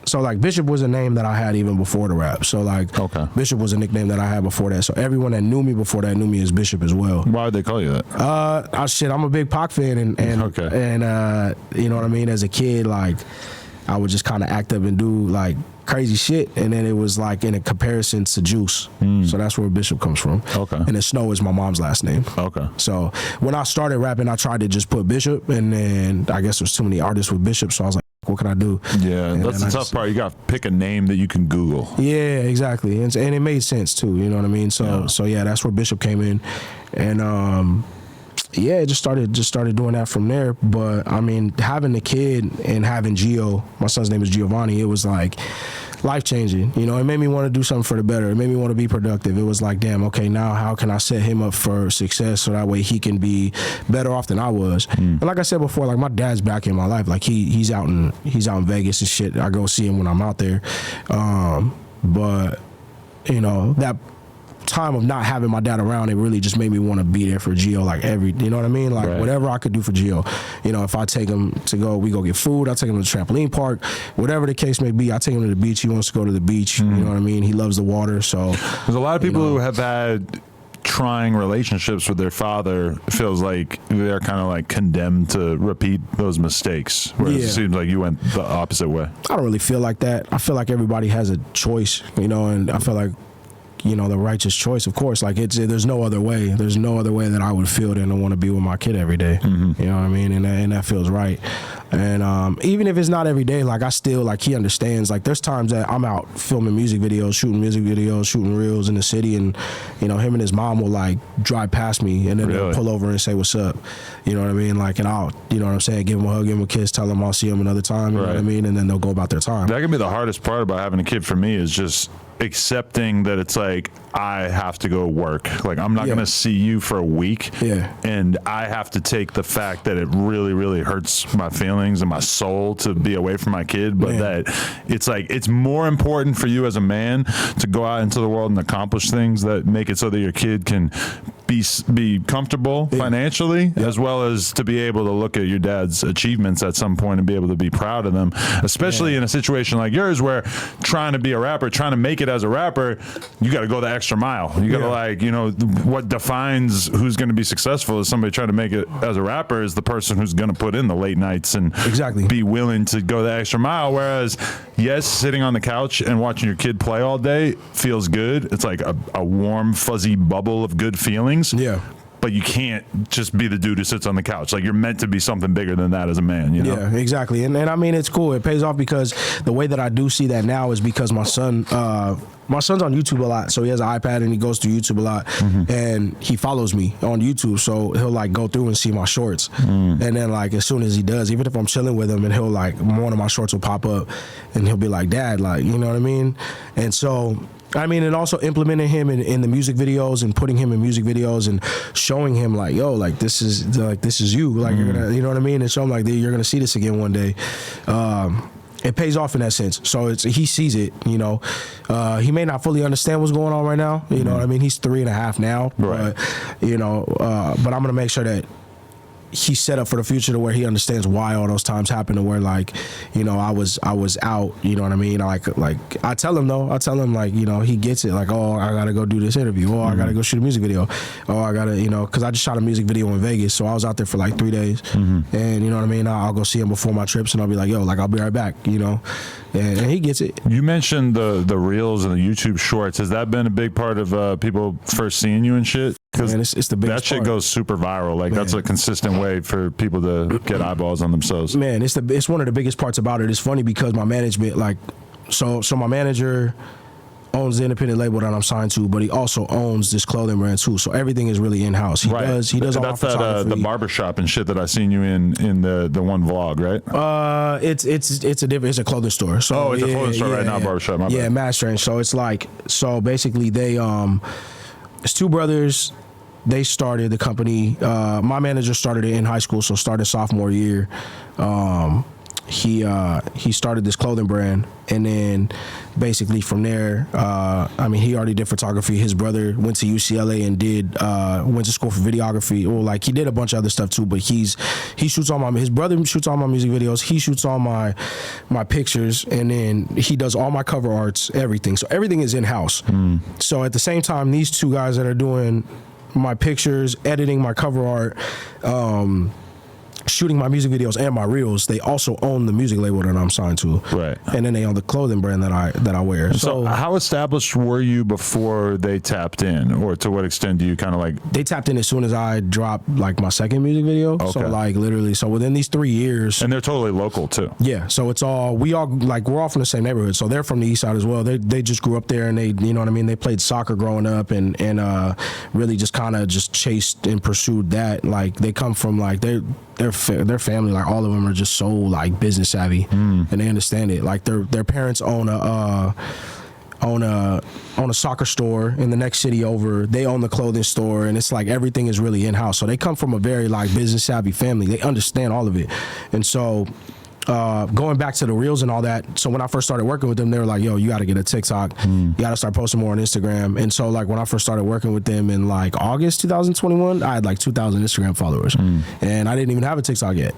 so, like, Bishop was a name that I had even before the rap. So, like, Bishop was a nickname that I had before that. So everyone that knew me before that knew me as Bishop as well. Why would they call you that? Shit, I'm a big Pac fan, and you know what I mean? As a kid, like, I would just kind of act up and do, like, crazy shit, and then it was like in a comparison to Juice. So that's where Bishop comes from. And then Snow is my mom's last name. So when I started rapping, I tried to just put Bishop, and then I guess there's too many artists with Bishop, so I was like, what can I do? Yeah, and that's the tough part. You got to pick a name that you can Google. Yeah, exactly. And it made sense too, you know what I mean? So yeah, that's where Bishop came in. And yeah, just started doing that from there. But I mean, having the kid and having Gio, my son's name is Giovanni, it was like life-changing. You know, it made me want to do something for the better. It made me want to be productive. It was like, damn, okay, now how can I set him up for success so that way he can be better off than I was? And like I said before, like, my dad's back in my life. Like, he's out in Vegas and shit. I go see him when I'm out there. But you know, that time of not having my dad around, it really just made me want to be there for Gio, like, you know what I mean? Like, whatever I could do for Gio. You know, if I take him we go get food, I take him to the trampoline park, whatever the case may be, I take him to the beach. He wants to go to the beach. You know what I mean? He loves the water. So there's a lot of people who have had trying relationships with their father, it feels like they're kind of like condemned to repeat those mistakes. Whereas it seems like you went the opposite way. I don't really feel like that. I feel like everybody has a choice, you know, and I feel like, you know, the righteous choice, of course, like there's no other way. There's no other way that I would feel than to want to be with my kid every day. Mm-hmm. You know what I mean? And that feels right. And even if it's not every day, like I still, like he understands, like there's times that I'm out filming music videos, shooting reels in the city, and, you know, him and his mom will like drive past me and then they'll pull over and say, what's up? You know what I mean? Like, and I'll, you know what I'm saying, give him a hug, give him a kiss, tell him I'll see him another time, you know what I mean? And then they'll go about their time. That can be the hardest part about having a kid for me, is just accepting that it's like I have to go work. Like I'm not going to see you for a week. Yeah. And I have to take the fact that it really, really hurts my feelings and my soul to be away from my kid. But that it's like, it's more important for you as a man to go out into the world and accomplish things that make it so that your kid can be comfortable financially, as well as to be able to look at your dad's achievements at some point and be able to be proud of them, especially in a situation like yours where trying to be a rapper, trying to make it as a rapper, you got to go the extra mile. You got to like, you know, what defines who's going to be successful is somebody trying to make it as a rapper is the person who's going to put in the late nights and be willing to go the extra mile. Whereas, yes, sitting on the couch and watching your kid play all day feels good. It's like a warm, fuzzy bubble of good feelings. Yeah. But you can't just be the dude who sits on the couch. Like, you're meant to be something bigger than that as a man, you know? Yeah, exactly. And I mean, it's cool. It pays off because the way that I do see that now is because my son's on YouTube a lot. So he has an iPad and he goes through YouTube a lot. Mm-hmm. And he follows me on YouTube. So he'll like go through and see my shorts. And then like as soon as he does, even if I'm chilling with him and he'll like, one of my shorts will pop up and he'll be like, Dad, like, you know what I mean? And so, I mean, and also implementing him in the music videos and putting him in music videos and showing him like, yo, like this is you, like you're gonna, you know what I mean, and show him like you're gonna see this again one day. It pays off in that sense. So he sees it, you know. He may not fully understand what's going on right now, you know what I mean. He's 3.5 now, but you know, but I'm gonna make sure that he's set up for the future to where he understands why all those times happen, to where like, you know, I was out, you know what I mean? Like I tell him like, you know, he gets it, like, oh, I gotta go do this interview, or I gotta go shoot a music video, or I gotta, you know, because I just shot a music video in Vegas, so I was out there for like 3 days, and you know what I mean, I'll go see him before my trips and I'll be like, yo, like I'll be right back, you know, and he gets it. You mentioned the reels and the YouTube shorts. Has that been a big part of people first seeing you and shit? Because it's the biggest that shit part. Goes super viral. Like, that's a consistent way for people to get eyeballs on themselves. Man, it's one of the biggest parts about it. It's funny because my management, like, so my manager owns the independent label that I'm signed to, but he also owns this clothing brand too. So everything is really in house. He does all my photography. The barbershop and shit that I seen you in the one vlog, right? It's a clothing store. So it's a clothing store right now, barbershop. My bad. Mastering. So it's like, so basically they it's two brothers. They started the company. My manager started it in high school, so started sophomore year. He started this clothing brand, and then basically from there, I mean, he already did photography. His brother went to UCLA and went to school for videography. Well, like he did a bunch of other stuff too, but his brother shoots all my music videos. He shoots all my pictures, and then he does all my cover arts, everything. So everything is in house. So at the same time, these two guys that are doing my pictures, editing my cover art, shooting my music videos and my reels, they also own the music label that I'm signed to. Right. And then they own the clothing brand that I wear. So how established were you before they tapped in, or to what extent do you kind of like? They tapped in as soon as I dropped like my second music video. Okay. So like literally, so within these 3 years. And they're totally local too. Yeah. So we're all from the same neighborhood. So they're from the east side as well. They just grew up there, and they, you know what I mean? They played soccer growing up and really just kind of just chased and pursued that. Like they come from like their family, like all of them are just so like business savvy, and they understand it. Like their parents own a soccer store in the next city over. They own the clothing store, and it's like everything is really in house. So they come from a very like business savvy family. They understand all of it, and so. Going back to the reels and all that, so when I first started working with them, they were like, yo, you got to get a TikTok, you got to start posting more on Instagram. And so like when I first started working with them in like August 2021, I had like 2,000 Instagram followers, and I didn't even have a TikTok yet,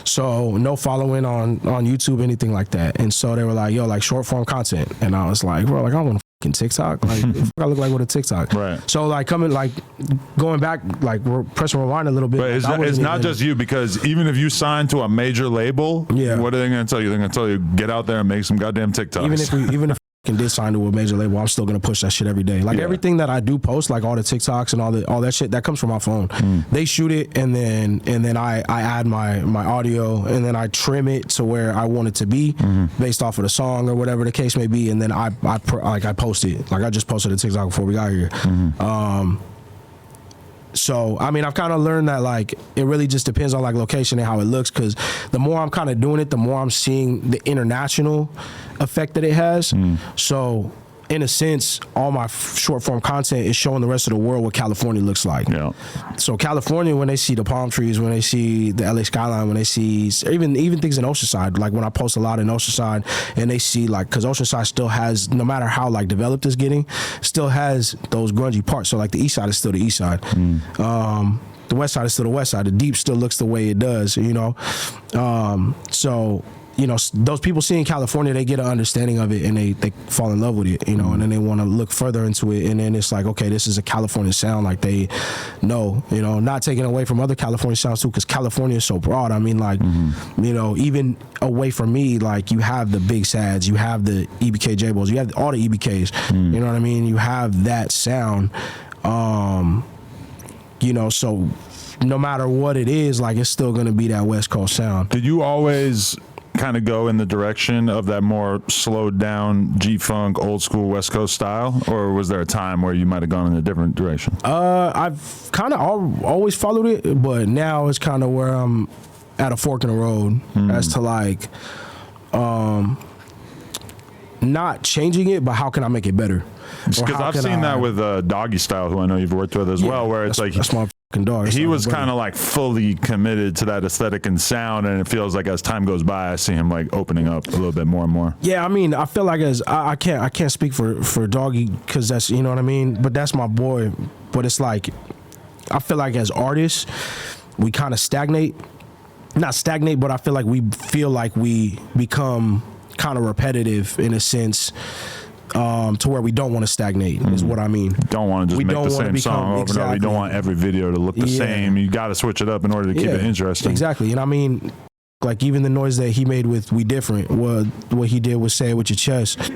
so no following on YouTube, anything like that. And so they were like, yo, like short form content, and I was like, bro, like I don't want to TikTok? Like, I look like with a TikTok. Right. So like going back, like pressing rewind a little bit. But it's not just you, because even if you sign to a major label, what are they going to tell you? They're going to tell you, get out there and make some goddamn TikToks. Even if did sign to a major label, I'm still gonna push that shit every day. Like everything that I do post, like all the TikToks and all that shit, that comes from my phone. They shoot it and then I add my audio and then I trim it to where I want it to be based off of the song or whatever the case may be, and then I post it. Like I just posted a TikTok before we got here. So, I mean, I've kind of learned that, like, it really just depends on, like, location and how it looks, because the more I'm kind of doing it, the more I'm seeing the international effect that it has. So, in a sense, all my short-form content is showing the rest of the world what California looks like. Yeah. So, California, when they see the palm trees, when they see the LA skyline, when they see even things in Oceanside, like when I post a lot in Oceanside, and they see, like, because Oceanside still has, no matter how, like, developed it's getting, still has those grungy parts. So, like, the east side is still the east side. The west side is still the west side. The deep still looks the way it does, you know? So, you know, those people seeing California, they get an understanding of it and they fall in love with it, you know, and then they want to look further into it. And then it's like, okay, this is a California sound. Like they know, you know, not taking away from other California sounds too, because California is so broad. I mean, like, you know, even away from me, like you have the Big Sads, you have the EBK J-Balls, you have all the EBKs, you know what I mean? You have that sound, you know, so no matter what it is, like it's still going to be that West Coast sound. Did you always kind of go in the direction of that more slowed down G-Funk, old school West Coast style, or was there a time where you might have gone in a different direction? I've kind of always followed it, but now it's kind of where I'm at a fork in the road as to like not changing it, but how can I make it better? Because I've seen that with Doggy Style, who I know you've worked with as well, where it's like that's my fucking dog. He was kind of like fully committed to that aesthetic and sound, and it feels like as time goes by, I see him like opening up a little bit more and more. Yeah, I mean, I feel like as I can't speak for Doggy because that's, you know what I mean, but that's my boy. But it's like I feel like as artists, we kind of stagnate. Not stagnate, but I feel like we become kind of repetitive in a sense. To where we don't want to stagnate is what I mean. Don't want to just make the same song over and over. You don't want every video to look the same. You got to switch it up in order to keep it interesting. Exactly. And I mean, like even the noise that he made with We Different, what he did was Say It With Your Chest.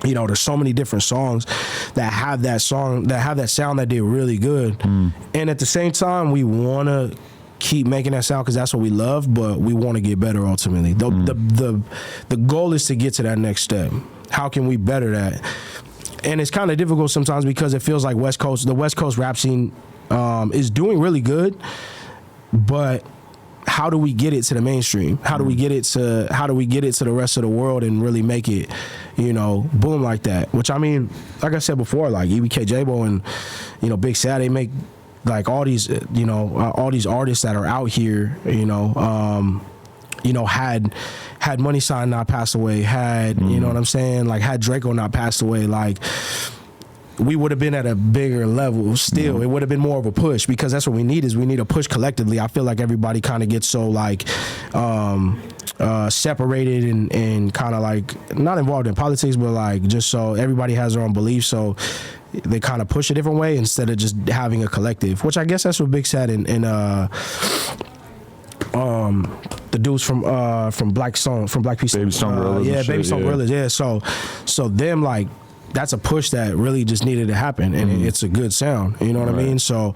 You know, there's so many different songs that have that sound that did really good. And at the same time, we want to keep making that sound because that's what we love, but we want to get better ultimately. The goal is to get to that next step. How can we better that? And it's kind of difficult sometimes because it feels like the West Coast rap scene is doing really good, but how do we get it to the mainstream? How do we get it to the rest of the world and really make it, you know, boom like that? Which I mean, like I said before, like EBK J-Bo and, you know, Big Sad, they make like all these, you know, all these artists that are out here, you know, had Money Sign not passed away, you know what I'm saying, like had Draco not passed away, like we would have been at a bigger level still. It would have been more of a push because that's what we need a push collectively. I feel like everybody kind of gets so like separated and kind of like not involved in politics, but like just so everybody has their own beliefs, so they kind of push a different way instead of just having a collective, which I guess that's what Big Sad and the dudes from Black Peace, Baby Stone Gorillas, Baby Stone Gorillas, yeah. So them like that's a push that really just needed to happen, and it's a good sound. You know what I mean? So,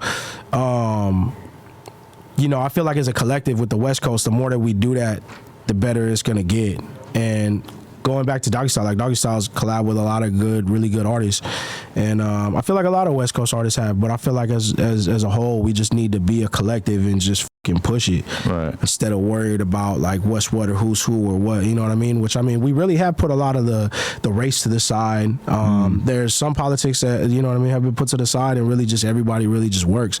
you know, I feel like as a collective with the West Coast, the more that we do that, the better it's gonna get. And going back to Doggy Style, like Doggy Style's collab with a lot of really good artists, and I feel like a lot of West Coast artists have, but I feel like as a whole, we just need to be a collective and just fucking push it, instead of worried about like what's what or who's who or what, you know what I mean? Which I mean, we really have put a lot of the race to the side. There's some politics that, you know what I mean, have been put to the side, and really just everybody really just works.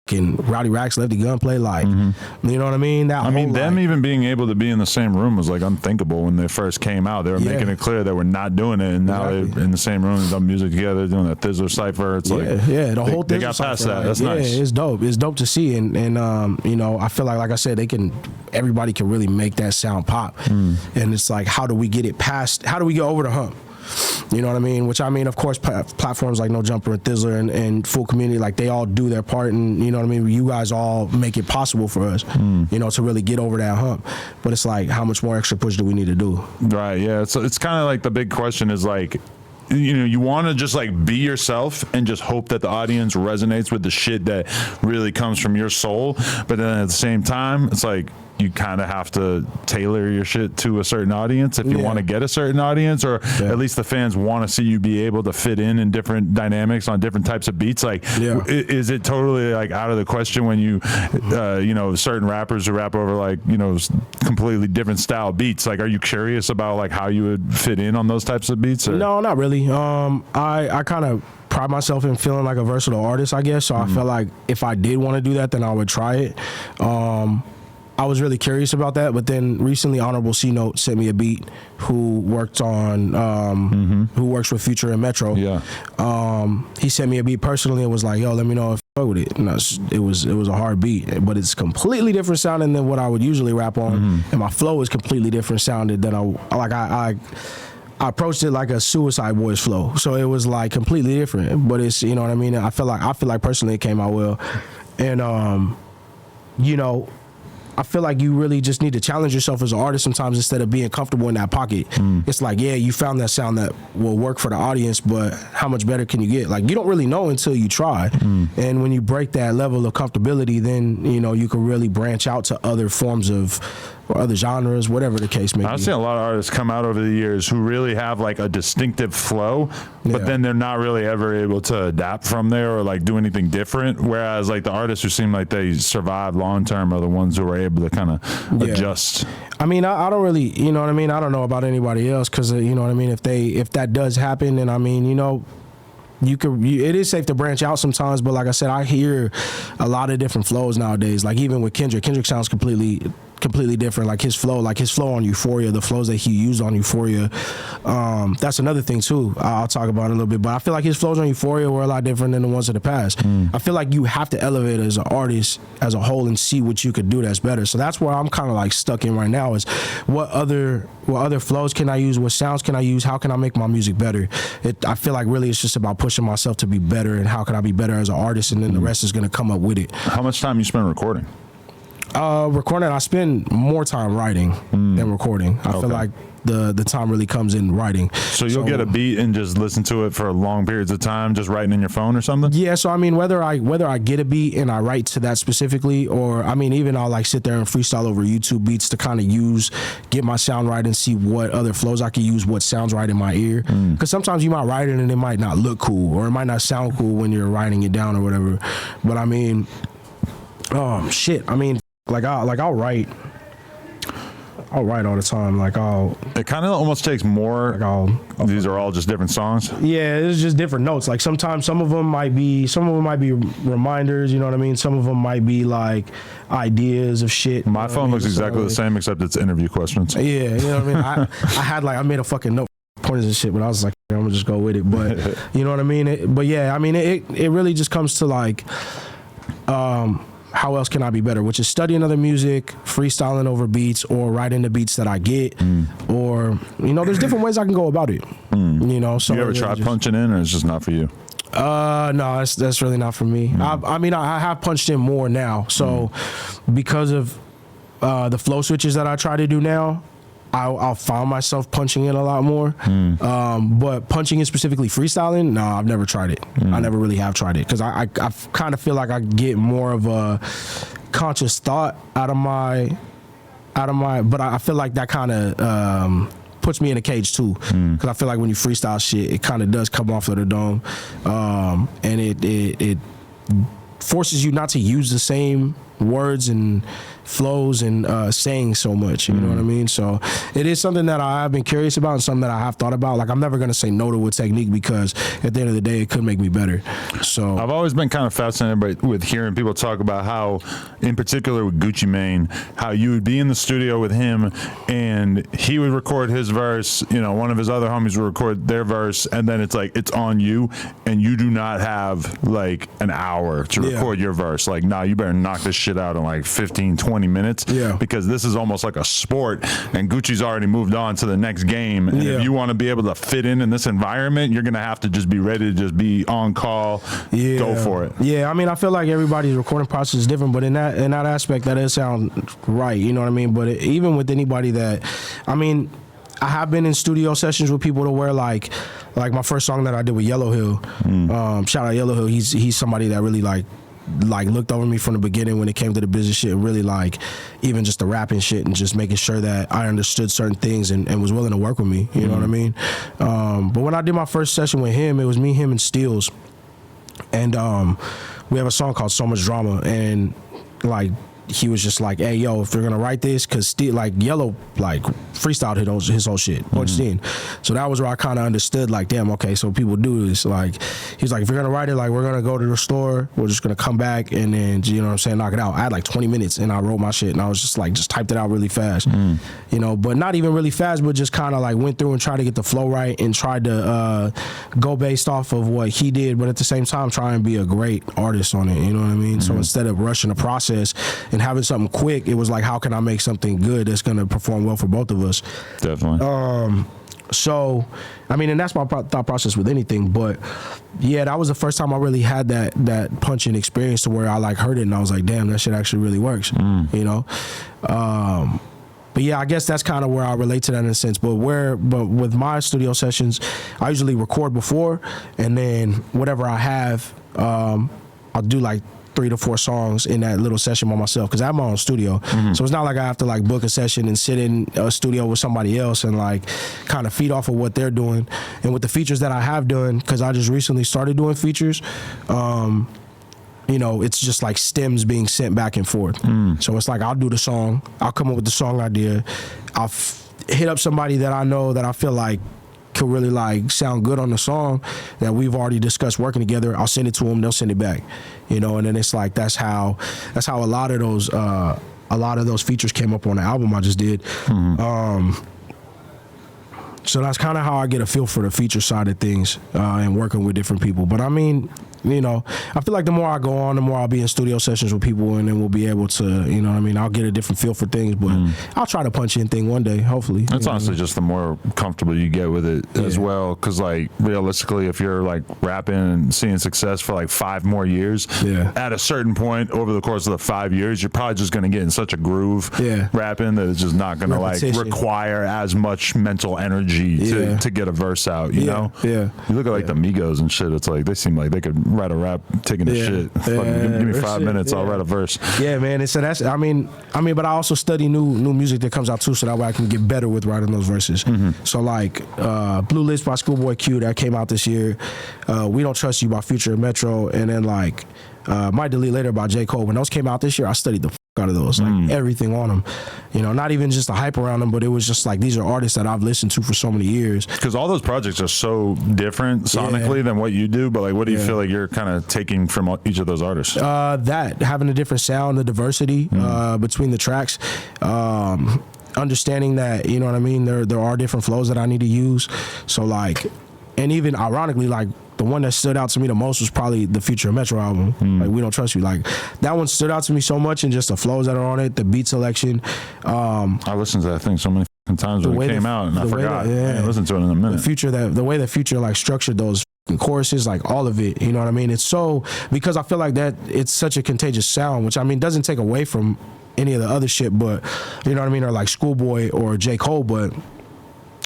And Rowdy Racks, Lefty Gunplay, like, you know what I mean? Them even being able to be in the same room was like unthinkable when they first came out. They were making it clear that we're not doing it, and now they're in the same room, done music together, doing that Thizzler cypher. It's like the whole thing. They got past that. That's nice. It's dope. It's dope to see, and you know, I feel like I said, everybody can really make that sound pop, and it's like, how do we get it past? How do we get over the hump? You know what I mean? Which I mean, of course, platforms like No Jumper and Thizzler and Full Community, like they all do their part, and you know what I mean. You guys all make it possible for us, you know, to really get over that hump. But it's like, how much more extra push do we need to do? Right. Yeah. So it's kind of like the big question is like, you know, you want to just like be yourself and just hope that the audience resonates with the shit that really comes from your soul. But then at the same time, it's like you kind of have to tailor your shit to a certain audience if you want to get a certain audience, or at least the fans want to see you be able to fit in different dynamics on different types of beats. Like, is it totally like out of the question when you, you know, certain rappers who rap over like, you know, completely different style beats? Like, are you curious about like how you would fit in on those types of beats? Or? No, not really. I kind of pride myself in feeling like a versatile artist, I guess. So I felt like if I did want to do that, then I would try it. I was really curious about that, but then recently Honorable C Note sent me a beat who worked on who works with Future and Metro. He sent me a beat personally and was like, yo, let me know if you fuck with it. And it was a hard beat, but it's completely different sounding than what I would usually rap on, and my flow is completely different sounded than I approached it like a Suicide Boys flow, so it was like completely different. But it's, you know what I mean. I feel like personally it came out well, and you know, I feel like you really just need to challenge yourself as an artist sometimes instead of being comfortable in that pocket. It's like, yeah, you found that sound that will work for the audience, but how much better can you get? Like, you don't really know until you try. And when you break that level of comfortability, then, you know, you can really branch out to other forms of, or other genres, whatever the case may be. I've seen a lot of artists come out over the years who really have like a distinctive flow, but then they're not really ever able to adapt from there or like do anything different. Whereas like the artists who seem like they survive long term are the ones who are able to kind of adjust. I mean, I don't really, you know what I mean? I don't know about anybody else because, you know what I mean? If that does happen, then I mean, you know, it is safe to branch out sometimes, but like I said, I hear a lot of different flows nowadays. Like even with Kendrick sounds completely different. Like his flow on Euphoria, the flows that he used on Euphoria, that's another thing too. I'll talk about it a little bit, but I feel like his flows on Euphoria were a lot different than the ones of the past. I feel like you have to elevate as an artist as a whole and see what you could do that's better. So that's where I'm kind of like stuck in right now is what other flows can I use? What sounds can I use? How can I make my music better? I feel like really it's just about pushing myself to be better and how can I be better as an artist, and then the rest is going to come up with it. How much time you spend recording? Recording, I spend more time writing than recording. I feel like the time really comes in writing. So you'll get a beat and just listen to it for long periods of time, just writing in your phone or something? Yeah, so I mean, whether I get a beat and I write to that specifically, or I mean, even I'll like sit there and freestyle over YouTube beats to kind of get my sound right and see what other flows I can use, what sounds right in my ear. Because sometimes you might write it and it might not look cool, or it might not sound cool when you're writing it down or whatever. But I mean, shit, I mean, I'll write all the time. It kind of almost takes more. These are all just different songs. Yeah, it's just different notes. Like sometimes some of them might be reminders. You know what I mean? Some of them might be like ideas of shit. My phone looks exactly the same except it's interview questions. Yeah, you know what I mean? I made a fucking note pointers and shit, but I was like, I'm gonna just go with it. But you know what I mean? But yeah, I mean, it really just comes to like, how else can I be better? Which is studying other music, freestyling over beats, or writing the beats that I get, or you know, there's different ways I can go about it. You know, so you ever tried punching in, or it's just not for you? No, that's really not for me. I mean, I have punched in more now, so because of the flow switches that I try to do now, I'll find myself punching in a lot more. But punching in specifically freestyling, no, I've never tried it. I never really have tried it because I kind of feel like I get more of a conscious thought out of my, but I feel like that kind of puts me in a cage too, because I feel like when you freestyle shit, it kind of does come off of the dome, and it forces you not to use the same words and flows and saying so much, you know what I mean? So it is something that I've been curious about and something that I have thought about. Like, I'm never going to say no to a technique because at the end of the day, it could make me better. So I've always been kind of fascinated with hearing people talk about how, in particular with Gucci Mane, how you would be in the studio with him and he would record his verse, you know, one of his other homies would record their verse, and then it's like, it's on you and you do not have like an hour to record your verse. Like, nah, you better knock this shit out in like 15, 20 20 minutes. Yeah. Because this is almost like a sport, and Gucci's already moved on to the next game. And if you want to be able to fit in this environment, you're going to have to just be ready to just be on call, go for it. Yeah, I mean, I feel like everybody's recording process is different, but in that aspect, that does sound right. You know what I mean? But even with anybody that, I mean, I have been in studio sessions with people to where like my first song that I did with Yellow Hill. Shout out Yellow Hill. He's somebody that really like looked over me from the beginning when it came to the business shit, and really like even just the rapping shit and just making sure that I understood certain things and was willing to work with me. You know what I mean? But when I did my first session with him, it was me, him, and Steels, and we have a song called So Much Drama, and like he was just like, hey, yo, if you're gonna write this, because like Yellow like freestyled his whole shit, so that was where I kind of understood, like, damn, okay, so people do this. Like, he's like, if you're gonna write it, like, we're gonna go to the store, we're just gonna come back and then, you know what I'm saying, knock it out. I had like 20 minutes and I wrote my shit, and I was just like, just typed it out really fast, you know, but not even really fast, but just kind of like went through and tried to get the flow right and tried to go based off of what he did, but at the same time try and be a great artist on it, you know what I mean? So instead of rushing the process and having something quick, it was like, how can I make something good that's gonna perform well for both of us? Definitely. So, I mean, and that's my thought process with anything, but yeah, that was the first time I really had that punching experience to where I like heard it and I was like, damn, that shit actually really works, you know? But yeah, I guess that's kind of where I relate to that in a sense. But with my studio sessions, I usually record before, and then whatever I have, I'll do like 3 to 4 songs in that little session by myself, because I have my own studio. So it's not like I have to like book a session and sit in a studio with somebody else and like kind of feed off of what they're doing. And with the features that I have done, because I just recently started doing features, you know, it's just like stems being sent back and forth. So it's like, I'll do the song, I'll come up with the song idea, I'll hit up somebody that I know that I feel like could really like sound good on the song that we've already discussed working together. I'll send it to them, they'll send it back, you know. And then it's like, that's how a lot of those features came up on the album I just did. So that's kind of how I get a feel for the feature side of things, and working with different people. But I mean, you know, I feel like the more I go on, the more I'll be in studio sessions with people, and then we'll be able to, you know what I mean, I'll get a different feel for things, but I'll try to punch in thing one day, hopefully. It's honestly just the more comfortable you get with it as well, because like realistically, if you're like rapping and seeing success for like 5 more years, at a certain point over the course of the 5 years, you're probably just going to get in such a groove rapping that it's just not going to like require as much mental energy to get a verse out, you know? You look at like the Migos and shit, it's like they seem like they could write a rap taking a shit. Give me 5 minutes, I'll write a verse. Yeah, man. And so that's, I mean, but I also study new music that comes out too, so that way I can get better with writing those verses. So like Blue Lips by Schoolboy Q that came out this year, We Don't Trust You by Future and Metro, and then like Might Delete Later by J. Cole. When those came out this year, I studied the out of those, like everything on them, you know, not even just the hype around them, but it was just like, these are artists that I've listened to for so many years, because all those projects are so different sonically than what you do. But like, what do you feel like you're kind of taking from each of those artists? That having a different sound, the diversity between the tracks, understanding that, you know what I mean, there are different flows that I need to use. So like, and even ironically, like the one that stood out to me the most was probably the Future Metro album, like We Don't Trust You. Like that one stood out to me so much, and just the flows that are on it, the beat selection. I listened to that thing so many times when it came out, and I forgot. I listened to it in a minute. The way the Future like structured those choruses, like all of it, you know what I mean? It's so, because I feel like that it's such a contagious sound, which I mean doesn't take away from any of the other shit, but you know what I mean, or like Schoolboy or J. Cole, but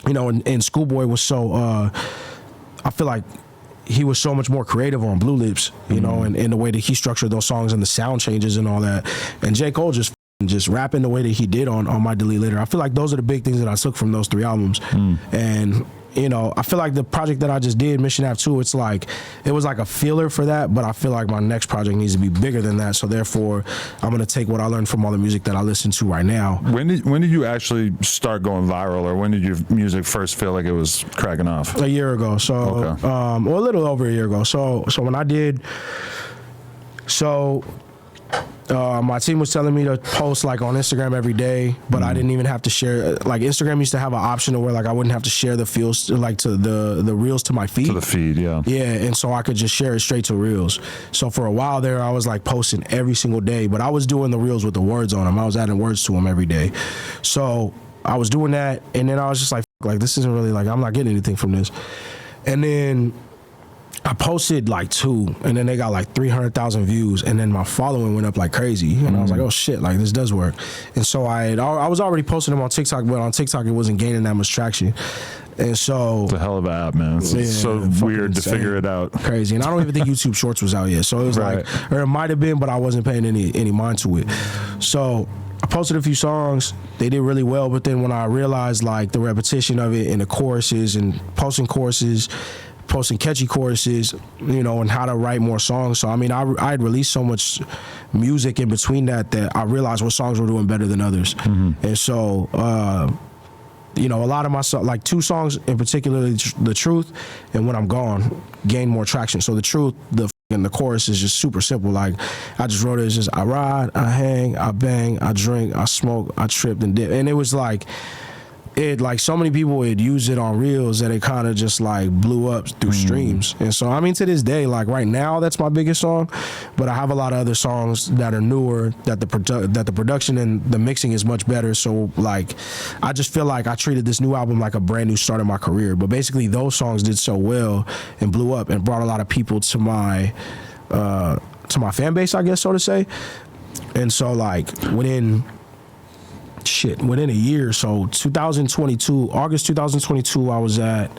you know, and Schoolboy was so I feel like he was so much more creative on Blue Lips, you know, and the way that he structured those songs and the sound changes and all that. And J. Cole just rapping the way that he did on Might Delete Later. I feel like those are the big things that I took from those 3 albums. And you know, I feel like the project that I just did, Mission Ave 2, it's like, it was like a feeler for that, but I feel like my next project needs to be bigger than that. So therefore, I'm gonna take what I learned from all the music that I listen to right now. When did you actually start going viral, or when did your music first feel like it was cracking off? A year ago. So, or a little over a year ago. So when I did, My team was telling me to post like on Instagram every day, but I didn't even have to share. Like Instagram used to have an option where like I wouldn't have to share the feels like to the reels to my feed. To the feed, yeah. Yeah, and so I could just share it straight to reels. So for a while there, I was like posting every single day, but I was doing the reels with the words on them. I was adding words to them every day. So I was doing that, and then I was just like this isn't really like I'm not getting anything from this. And then I posted like 2, and then they got like 300,000 views, and then my following went up like crazy, and I was like, oh shit, like this does work. And so I was already posting them on TikTok, but on TikTok it wasn't gaining that much traction. And so it's a hell of an app, man. It's so weird to figure it out. Crazy. And I don't even think YouTube Shorts was out yet. So it was like, or it might have been, but I wasn't paying any mind to it. So I posted a few songs. They did really well, but then when I realized like the repetition of it and the choruses and posting catchy choruses, you know, and how to write more songs. So I mean, I had released so much music in between that I realized what songs were doing better than others. And so you know, a lot of my songs, like 2 songs in particular, The Truth and When I'm Gone, gained more traction. So The Truth, the chorus is just super simple. Like I just wrote it as just I ride, I hang, I bang, I drink, I smoke, I tripped and dip. And it was like so many people had used it on reels that it kind of just like blew up through streams. And so I mean, to this day, like right now, that's my biggest song, but I have a lot of other songs that are newer, that the production and the mixing is much better. So like I just feel like I treated this new album like a brand new start in my career. But basically those songs did so well and blew up and brought a lot of people to my fan base, I guess, so to say. And so like within a year, so 2022, August 2022, I was at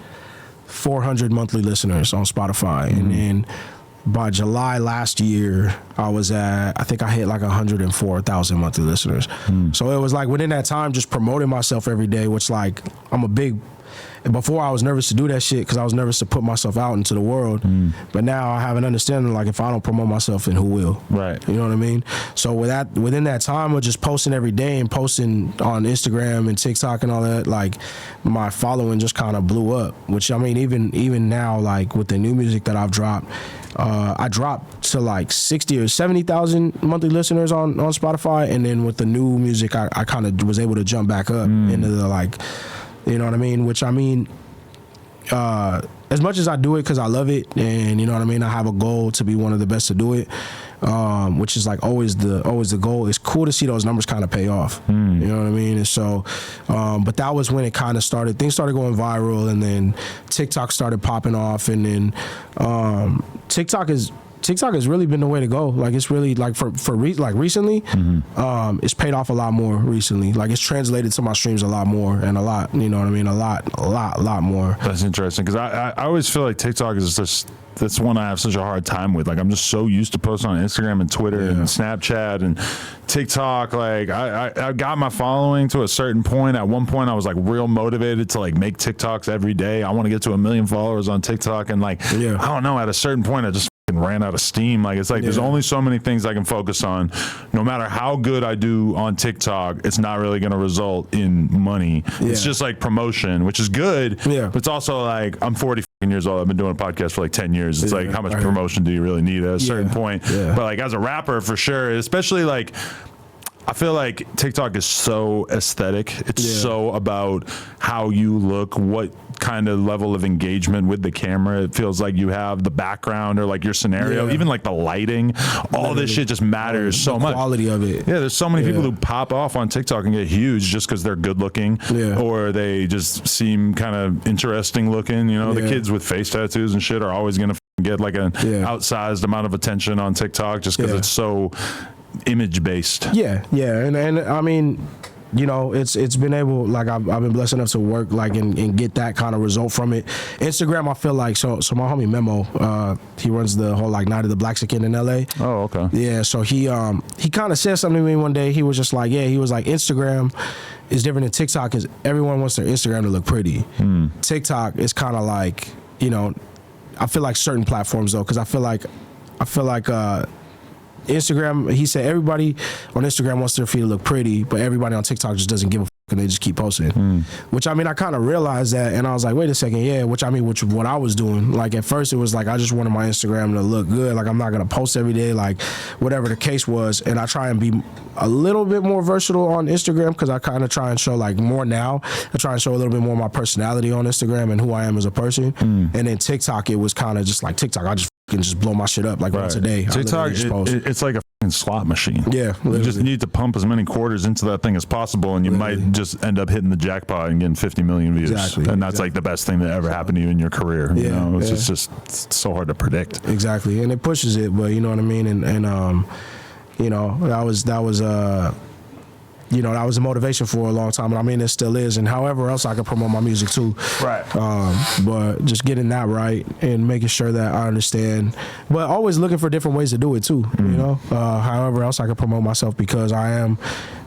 400 monthly listeners on Spotify. And then by July last year, I think I hit like 104,000 monthly listeners. So it was like within that time, just promoting myself every day, which like before I was nervous to do that shit because I was nervous to put myself out into the world. But now I have an understanding, like if I don't promote myself, then who will? Right. You know what I mean? So within that time of just posting every day and posting on Instagram and TikTok and all that, like my following just kind of blew up, which I mean, even now, like with the new music that I've dropped, I dropped to like 60 or 70,000 monthly listeners on Spotify. And then with the new music, I kind of was able to jump back up into the like, you know what I mean? Which I mean, as much as I do it because I love it, and you know what I mean, I have a goal to be one of the best to do it, which is like always the goal. It's cool to see those numbers kind of pay off. You know what I mean? And so, but that was when it kind of started. Things started going viral, and then TikTok started popping off, and then TikTok has really been the way to go. Like it's really like recently, it's paid off a lot more recently. Like it's translated to my streams a lot more and a lot, you know what I mean? A lot more. That's interesting because I always feel like TikTok is just, that's one I have such a hard time with. Like I'm just so used to posting on Instagram and Twitter and Snapchat and TikTok. Like I got my following to a certain point. At one point I was like real motivated to like make TikToks every day. I want to get to 1 million followers on TikTok, and like I don't know, at a certain point I just ran out of steam. Like it's like there's only so many things I can focus on. No matter how good I do on TikTok, it's not really going to result in money. It's just like promotion, which is good, but it's also like I'm 40 years old. I've been doing a podcast for like 10 years. It's like how much promotion do you really need at a certain point? But like as a rapper, for sure, especially like I feel like TikTok is so aesthetic. It's so about how you look, what kind of level of engagement with the camera it feels like you have, the background or like your scenario, even like the lighting, all this shit just matters so much. The quality of it. Yeah, there's so many people who pop off on TikTok and get huge just because they're good looking or they just seem kind of interesting looking. You know, the kids with face tattoos and shit are always going to get like an outsized amount of attention on TikTok just because it's so image based. And I mean, you know, it's been able, like I've been blessed enough to work like and get that kind of result from it. Instagram, I feel like so my homie Memo, he runs the whole like Night of the Blaxican in LA. Oh, okay. Yeah, so he kind of said something to me one day. He was just like, he was like, Instagram is different than TikTok because everyone wants their Instagram to look pretty. TikTok is kind of like, you know, I feel like certain platforms though, because I feel like Instagram, he said everybody on Instagram wants their feed to look pretty, but everybody on TikTok just doesn't give a and they just keep posting. Which I mean, I kind of realized that, and I was like, wait a second, yeah. Which what I was doing. Like at first, it was like I just wanted my Instagram to look good. Like I'm not gonna post every day, like whatever the case was. And I try and be a little bit more versatile on Instagram because I kind of try and show like more now. I try and show a little bit more of my personality on Instagram and who I am as a person. And then TikTok, it was kind of just like TikTok. I just can just blow my shit up like once a day. TikTok, it's like a fucking slot machine. Yeah, literally. You just need to pump as many quarters into that thing as possible, and you might just end up hitting the jackpot and getting 50 million views. And that's like the best thing that ever happened to you in your career. You know, it's just it's so hard to predict. Exactly, and it pushes it, but you know what I mean. And you know, that was you know, that was a motivation for a long time, and I mean, it still is. And however else I can promote my music too. Right. But just getting that right and making sure that I understand, but always looking for different ways to do it too. You know, however else I can promote myself, because I am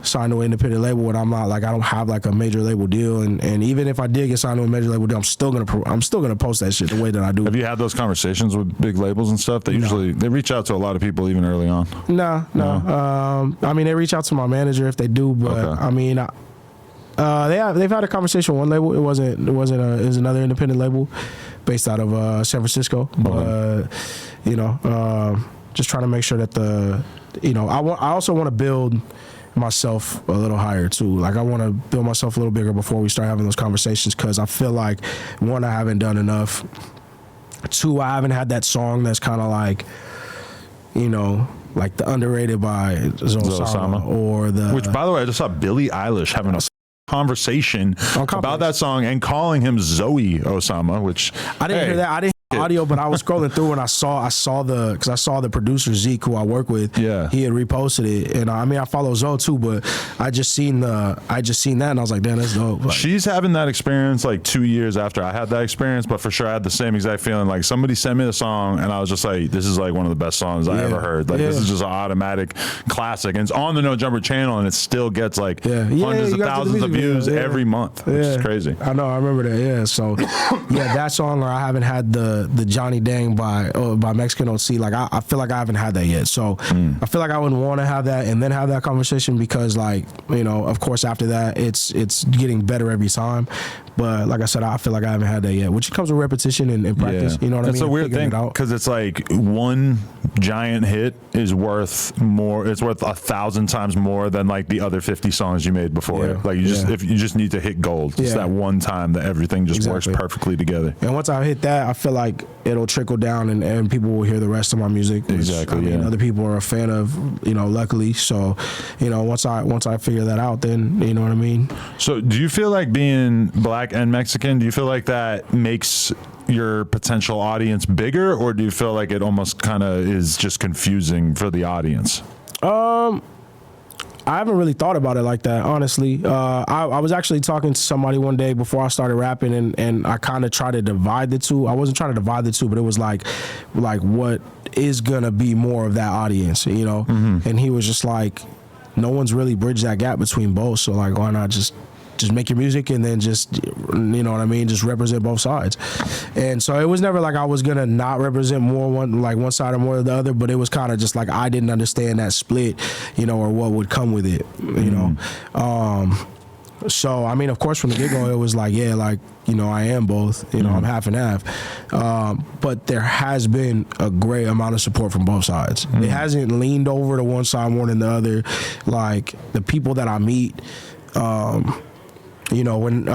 signed to an independent label, and I'm not like, I don't have like a major label deal, and even if I did get signed to a major label deal, I'm still gonna post that shit the way that I do. Have you had those conversations with big labels and stuff? That usually they reach out to a lot of people even early on. No. I mean, they reach out to my manager if they do, but I mean, they've had a conversation with one label. It was another independent label based out of San Francisco. But you know, just trying to make sure that I also want to build myself a little higher too. Like I want to build myself a little bigger before we start having those conversations, because I feel like, one, I haven't done enough. Two, I haven't had that song that's kind of like, you know, like the Underrated by Osama, or the, which, by the way, I just saw Billie Eilish having a conversation about that song and calling him Zoe Osama, which I didn't hear that. I didn't hear audio, but I was scrolling through and I saw the producer Zeke, who I work with. Yeah, he had reposted it, and I mean, I follow Zoe too, but I just seen that and I was like, damn, that's dope. Like, she's having that experience like 2 years after I had that experience, but for sure I had the same exact feeling. Like somebody sent me the song and I was just like, this is like one of the best songs I ever heard. Like this is just an automatic classic, and it's on the No Jumper channel, and it still gets like hundreds of thousands of views every month, which is crazy. I know, I remember that. Yeah, so yeah, that song, or I haven't had the Johnny Dang by Mexican OC. Like I feel like I haven't had that yet. So I feel like I wouldn't want to have that and then have that conversation, because like, you know, of course after that it's getting better every time. But like I said, I feel like I haven't had that yet, which comes with repetition and practice. You know what I mean? It's a weird thing, because it's like one giant hit is worth more. It's worth 1,000 times more than like the other 50 songs you made before. Like you just need to hit gold. It's that one time that everything just works perfectly together. And once I hit that, I feel like it'll trickle down and people will hear the rest of my music. Which, I mean, other people are a fan of, you know, luckily. So, you know, once I figure that out, then, you know what I mean? So do you feel like being black and Mexican, do you feel like that makes your potential audience bigger, or do you feel like it almost kind of is just confusing for the audience? I haven't really thought about it like that, honestly. I was actually talking to somebody one day before I started rapping, and I kind of tried to divide the two. I wasn't trying to divide the two, but it was like what is gonna be more of that audience, you know? And he was just like, no one's really bridged that gap between both, so like, why not just make your music and then just, you know what I mean, just represent both sides. And so it was never like I was gonna not represent more one side or more of the other, but it was kind of just like I didn't understand that split, you know, or what would come with it, you know. So I mean, of course, from the get-go, it was like, yeah, like, you know, I am both, you know, I'm half and half. But there has been a great amount of support from both sides. It hasn't leaned over to one side more than the other. Like the people that I meet, you know, when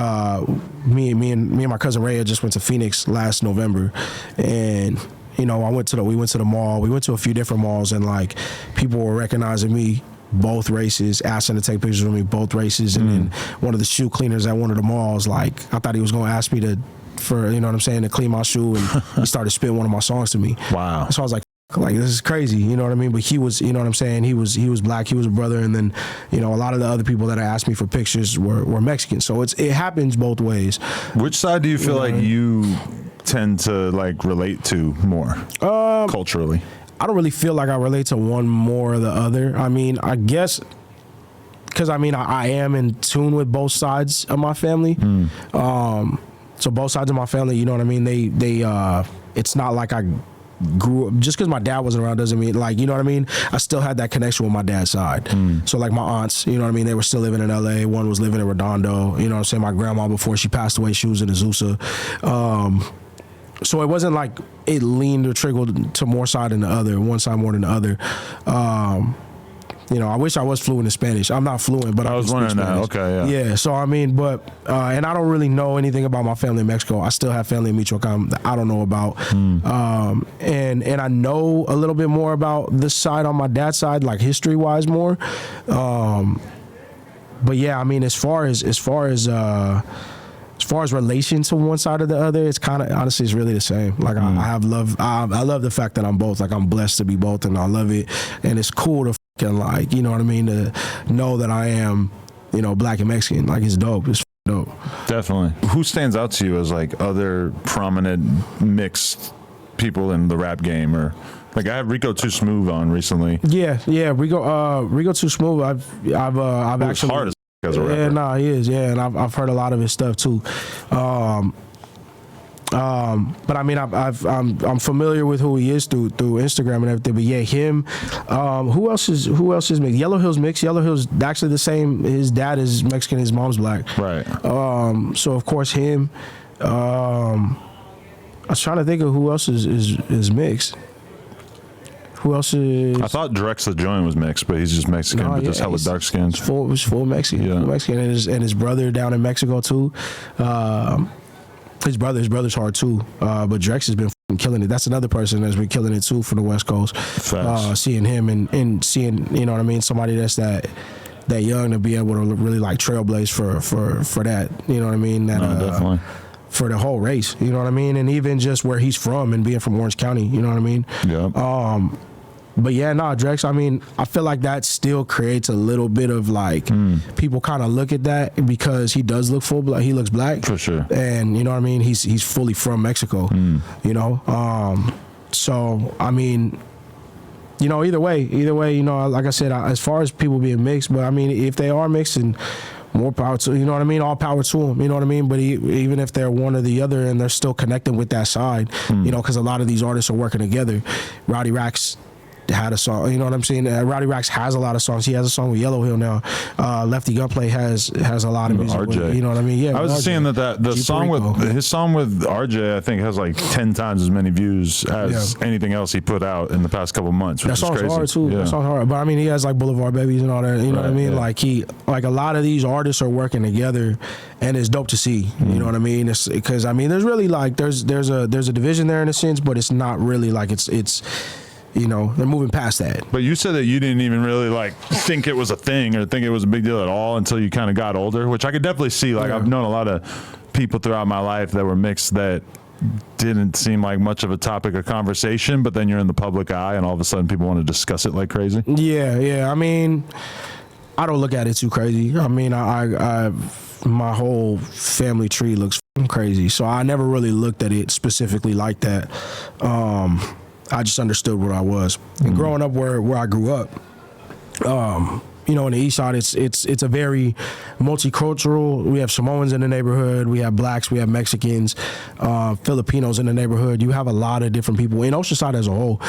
me and my cousin Rhea just went to Phoenix last November, and you know, we went to the mall. We went to a few different malls, and like people were recognizing me, both races, asking to take pictures of me, both races. And then one of the shoe cleaners at one of the malls, like I thought he was gonna ask me to clean my shoe, and he started spitting one of my songs to me. Wow. So I was like, this is crazy, you know what I mean? But he was, you know what I'm saying, he was black, he was a brother, and then, you know, a lot of the other people that asked me for pictures were Mexican. So it happens both ways. Which side do you feel like you tend to like relate to more culturally? I don't really feel like I relate to one more or the other. I mean, I guess because I mean I am in tune with both sides of my family. So both sides of my family, you know what I mean, they it's not like grew up, just because my dad wasn't around doesn't mean, like, you know what I mean? I still had that connection with my dad's side. So like my aunts, you know what I mean? They were still living in LA. One was living in Redondo. You know what I'm saying? My grandma, before she passed away, she was in Azusa. So it wasn't like it leaned or trickled to more side than the other, one side more than the other. You know, I wish I was fluent in Spanish. I'm not fluent, but I was wondering that. Okay, yeah. Yeah, so I mean, but and I don't really know anything about my family in Mexico. I still have family in Michoacan that I don't know about. And I know a little bit more about this side on my dad's side, like history wise more. But yeah, I mean, as far as relation to one side or the other, it's kind of, honestly, it's really the same. Like I love the fact that I'm both. Like I'm blessed to be both, and I love it. And it's cool to fucking, like, you know what I mean, to know that I am, you know, black and Mexican. Like it's dope. It's dope. Definitely. Who stands out to you as like other prominent mixed people in the rap game? Or like I had Rico Too Smooth on recently. Yeah, Rico Too Smooth. I've actually hard as a rapper. Yeah, nah, he is. Yeah, and I've heard a lot of his stuff too. But I mean, I'm familiar with who he is through Instagram and everything. But yeah, him. Who else is mixed? Yellow Hill's mixed. Yellow Hill's actually the same. His dad is Mexican. His mom's black. Right. So of course him. I was trying to think of who else is mixed. Who else is? I thought Drex the Joint was mixed, but he's just Mexican, but just hella dark skins. He's full Mexican. Yeah. Full Mexican, and his brother down in Mexico too. His brother's hard too. But Drex has been killing it. That's another person that's been killing it too from the West Coast. Seeing him and seeing, you know what I mean, somebody that's that young to be able to really like trailblaze for that. You know what I mean? That, definitely. For the whole race, you know what I mean? And even just where he's from and being from Orange County, you know what I mean? Yeah. But yeah, Drex, I mean, I feel like that still creates a little bit of like, people kind of look at that because he does look full black. He looks black. For sure. And you know what I mean? He's fully from Mexico, you know? So, I mean, you know, either way, you know, like I said, as far as people being mixed, but I mean, if they are mixed, and more power to, you know what I mean? All power to them, you know what I mean? But even if they're one or the other and they're still connected with that side, you know, because a lot of these artists are working together. Rowdy Rax had a song, you know what I'm saying? Rowdy Rax has a lot of songs. He has a song with Yellow Hill now. Lefty Gunplay has a lot of music RJ. with, you know what I mean? Yeah. I was seeing that the song his song with RJ, I think, has like 10 times as many views as anything else he put out in the past couple months, which that song's is crazy. Hard too. Yeah. That song's hard. But I mean, he has like Boulevard Babies and all that, you know what I mean? Yeah. Like a lot of these artists are working together, and it's dope to see, you know what I mean? It's because I mean, there's really like there's a division there in a sense, but it's not really like it's you know, they're moving past that. But you said that you didn't even really like think it was a thing or think it was a big deal at all until you kind of got older, which I could definitely see. Like I've known a lot of people throughout my life that were mixed that didn't seem like much of a topic of conversation, but then you're in the public eye and all of a sudden people want to discuss it like crazy. Yeah. I mean, I don't look at it too crazy. I mean, I my whole family tree looks crazy, so I never really looked at it specifically like that. I just understood where I was. And growing up where I grew up, you know, in the East Side, it's a very multicultural. We have Samoans in the neighborhood. We have blacks. We have Mexicans, Filipinos in the neighborhood. You have a lot of different people in Oceanside as a whole.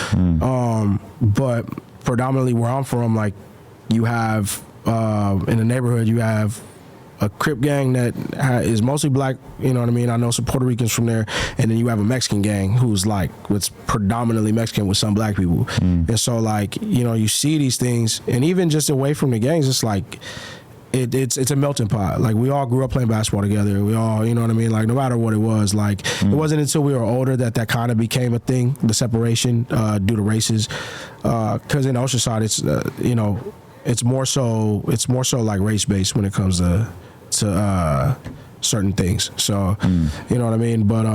But predominantly where I'm from, like you have in the neighborhood, you have a Crip gang that is mostly black, you know what I mean? I know some Puerto Ricans from there, and then you have a Mexican gang who's like, what's predominantly Mexican with some black people. And so like, you know, you see these things, and even just away from the gangs, it's like, it's a melting pot. Like we all grew up playing basketball together. We all, you know what I mean? Like no matter what it was, like it wasn't until we were older that kind of became a thing, the separation due to races. Cause in Oceanside, it's, you know, it's more so like race based when it comes to certain things. So, you know what I mean? But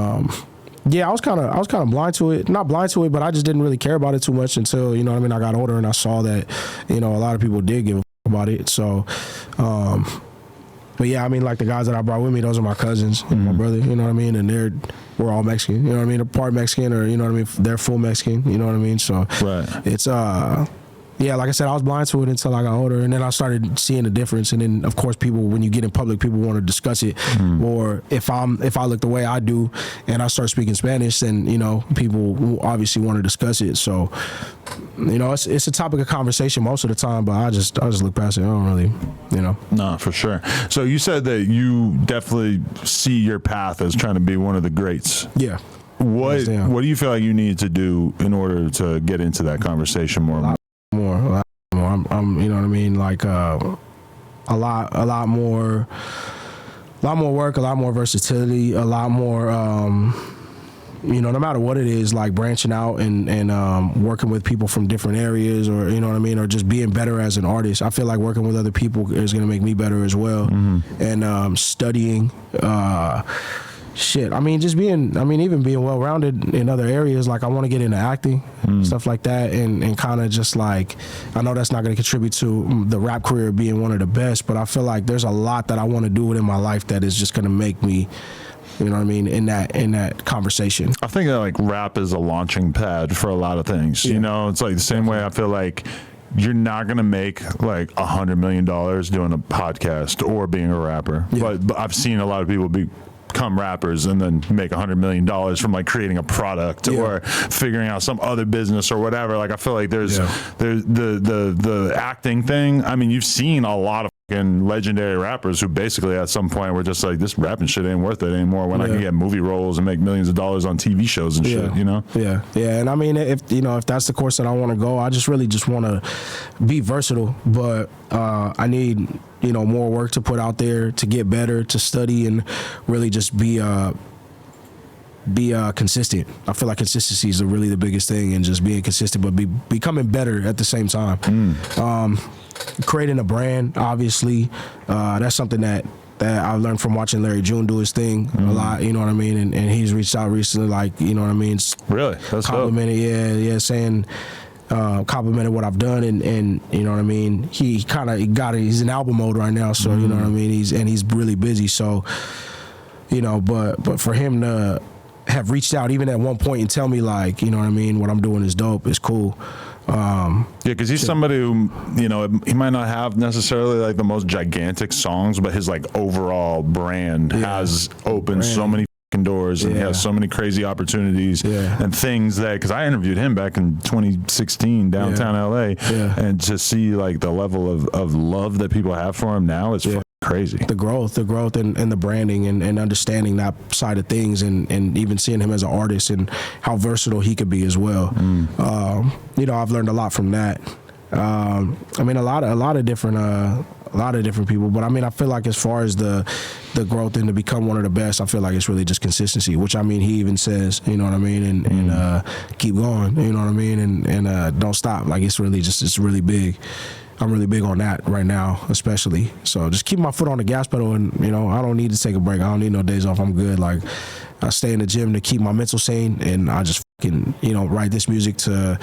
yeah, I was kind of blind to it. Not blind to it, but I just didn't really care about it too much until, you know what I mean, I got older and I saw that, you know, a lot of people did give a about it. So, but yeah, I mean, like the guys that I brought with me, those are my cousins and my brother, you know what I mean? And we're all Mexican, you know what I mean? They're part Mexican, or, you know what I mean? They're full Mexican, you know what I mean? So it's, Yeah, like I said, I was blind to it until I got older, and then I started seeing the difference. And then, of course, people, when you get in public, people want to discuss it. Or if I look the way I do, and I start speaking Spanish, then people obviously want to discuss it. So, it's a topic of conversation most of the time, but I just look past it. I don't really, No, for sure. So you said that you definitely see your path as trying to be one of the greats. Yeah. What do you feel like you need to do in order to get into that conversation more? A lot more. I'm you know what I mean? Like a lot more work, a lot more versatility, a lot more. No matter what it is, like branching out and working with people from different areas, or or just being better as an artist. I feel like working with other people is going to make me better as well. And studying. Even being well-rounded in other areas. Like I want to get into acting, stuff like that, and kind of just like, I know that's not going to contribute to the rap career being one of the best, but I feel like there's a lot that I want to do within my life that is just going to make me, in that conversation. I think that like rap is a launching pad for a lot of things. Yeah. It's like the same way I feel like you're not going to make like $100 million doing a podcast or being a rapper. Yeah. But I've seen a lot of people become rappers and then make $100 million from like creating a product or figuring out some other business or whatever. Like I feel like there's the acting thing. I mean, you've seen a lot of fucking legendary rappers who basically at some point were just like, this rapping shit ain't worth it anymore when I can get movie roles and make millions of dollars on TV shows and shit, Yeah. And I mean, if that's the course that I want to go, I just really want to be versatile, but I need more work to put out there to get better, to study, and really just be consistent. I feel like consistency is really the biggest thing, and just being consistent, but becoming better at the same time. Creating a brand, obviously, that's something that I learned from watching Larry June do his thing a lot, and he's reached out recently, like, Really? That's complimented, saying, complimented what I've done, and he kind of he's in album mode right now, so he's really busy, so but for him to have reached out even at one point and tell me, like, what I'm doing is dope, it's cool. Because he's somebody who, he might not have necessarily like the most gigantic songs, but his like overall brand has opened so many doors, and he has so many crazy opportunities and things that, because I interviewed him back in 2016 downtown LA, and to see like the level of love that people have for him now is crazy. The growth and the branding and understanding that side of things, and even seeing him as an artist and how versatile he could be as well. I've learned a lot from that. A lot of different people, but I feel like as far as the growth and to become one of the best, I feel like it's really just consistency, which he even says, and keep going, and don't stop. Like it's really big. I'm really big on that right now, especially. So just keep my foot on the gas pedal, and I don't need to take a break. I don't need no days off. I'm good. Like I stay in the gym to keep my mental sane, and I just fucking write this music to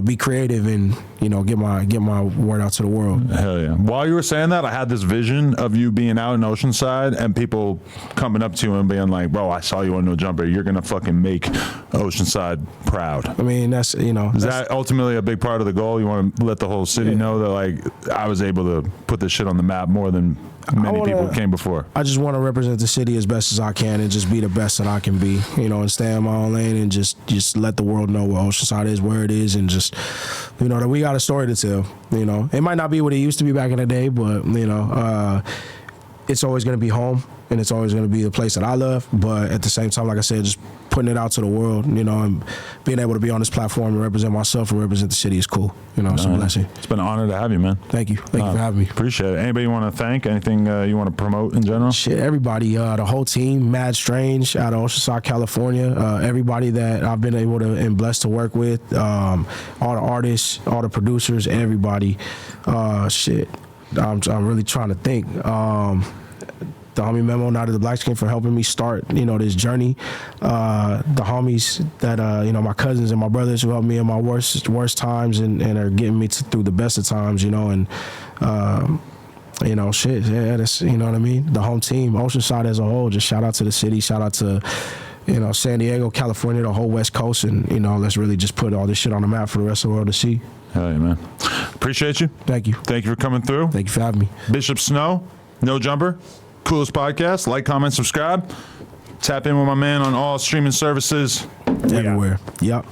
be creative and get my word out to the world. Hell yeah. While you were saying that, I had this vision of you being out in Oceanside and people coming up to you and being like, bro, I saw you on No Jumper, you're gonna fucking make Oceanside proud. That's is that ultimately a big part of the goal? You want to let the whole city know that like I was able to put this shit on the map more than many people came before? I just want to represent the city as best as I can and just be the best that I can be, and stay in my own lane and just let the world know what Oceanside is, where it is, and just that we got a story to tell. It might not be what it used to be back in the day, but it's always going to be home, and it's always going to be the place that I love. But at the same time, like I said, just putting it out to the world, and being able to be on this platform and represent myself and represent the city is cool. It's a blessing. It's been an honor to have you, man. Thank you. Thank you for having me. Appreciate it. Anybody you want to thank? Anything you want to promote in general? Shit, everybody, the whole team, Mad Strange out of Oceanside, California. Everybody that I've been able to and blessed to work with, all the artists, all the producers, everybody. I'm really trying to think. The homie Memo, Night of the Black Skin, for helping me start, this journey. The homies that, my cousins and my brothers who helped me in my worst times and are getting me through the best of times, and that's, what I mean? The home team, Oceanside as a whole, just shout out to the city, shout out to, San Diego, California, the whole West Coast, and, let's really just put all this shit on the map for the rest of the world to see. Hell yeah, man. Appreciate you. Thank you. Thank you for coming through. Thank you for having me. Bishop Snow, No Jumper, coolest podcast. Like, comment, subscribe. Tap in with my man on all streaming services. Everywhere. Yep.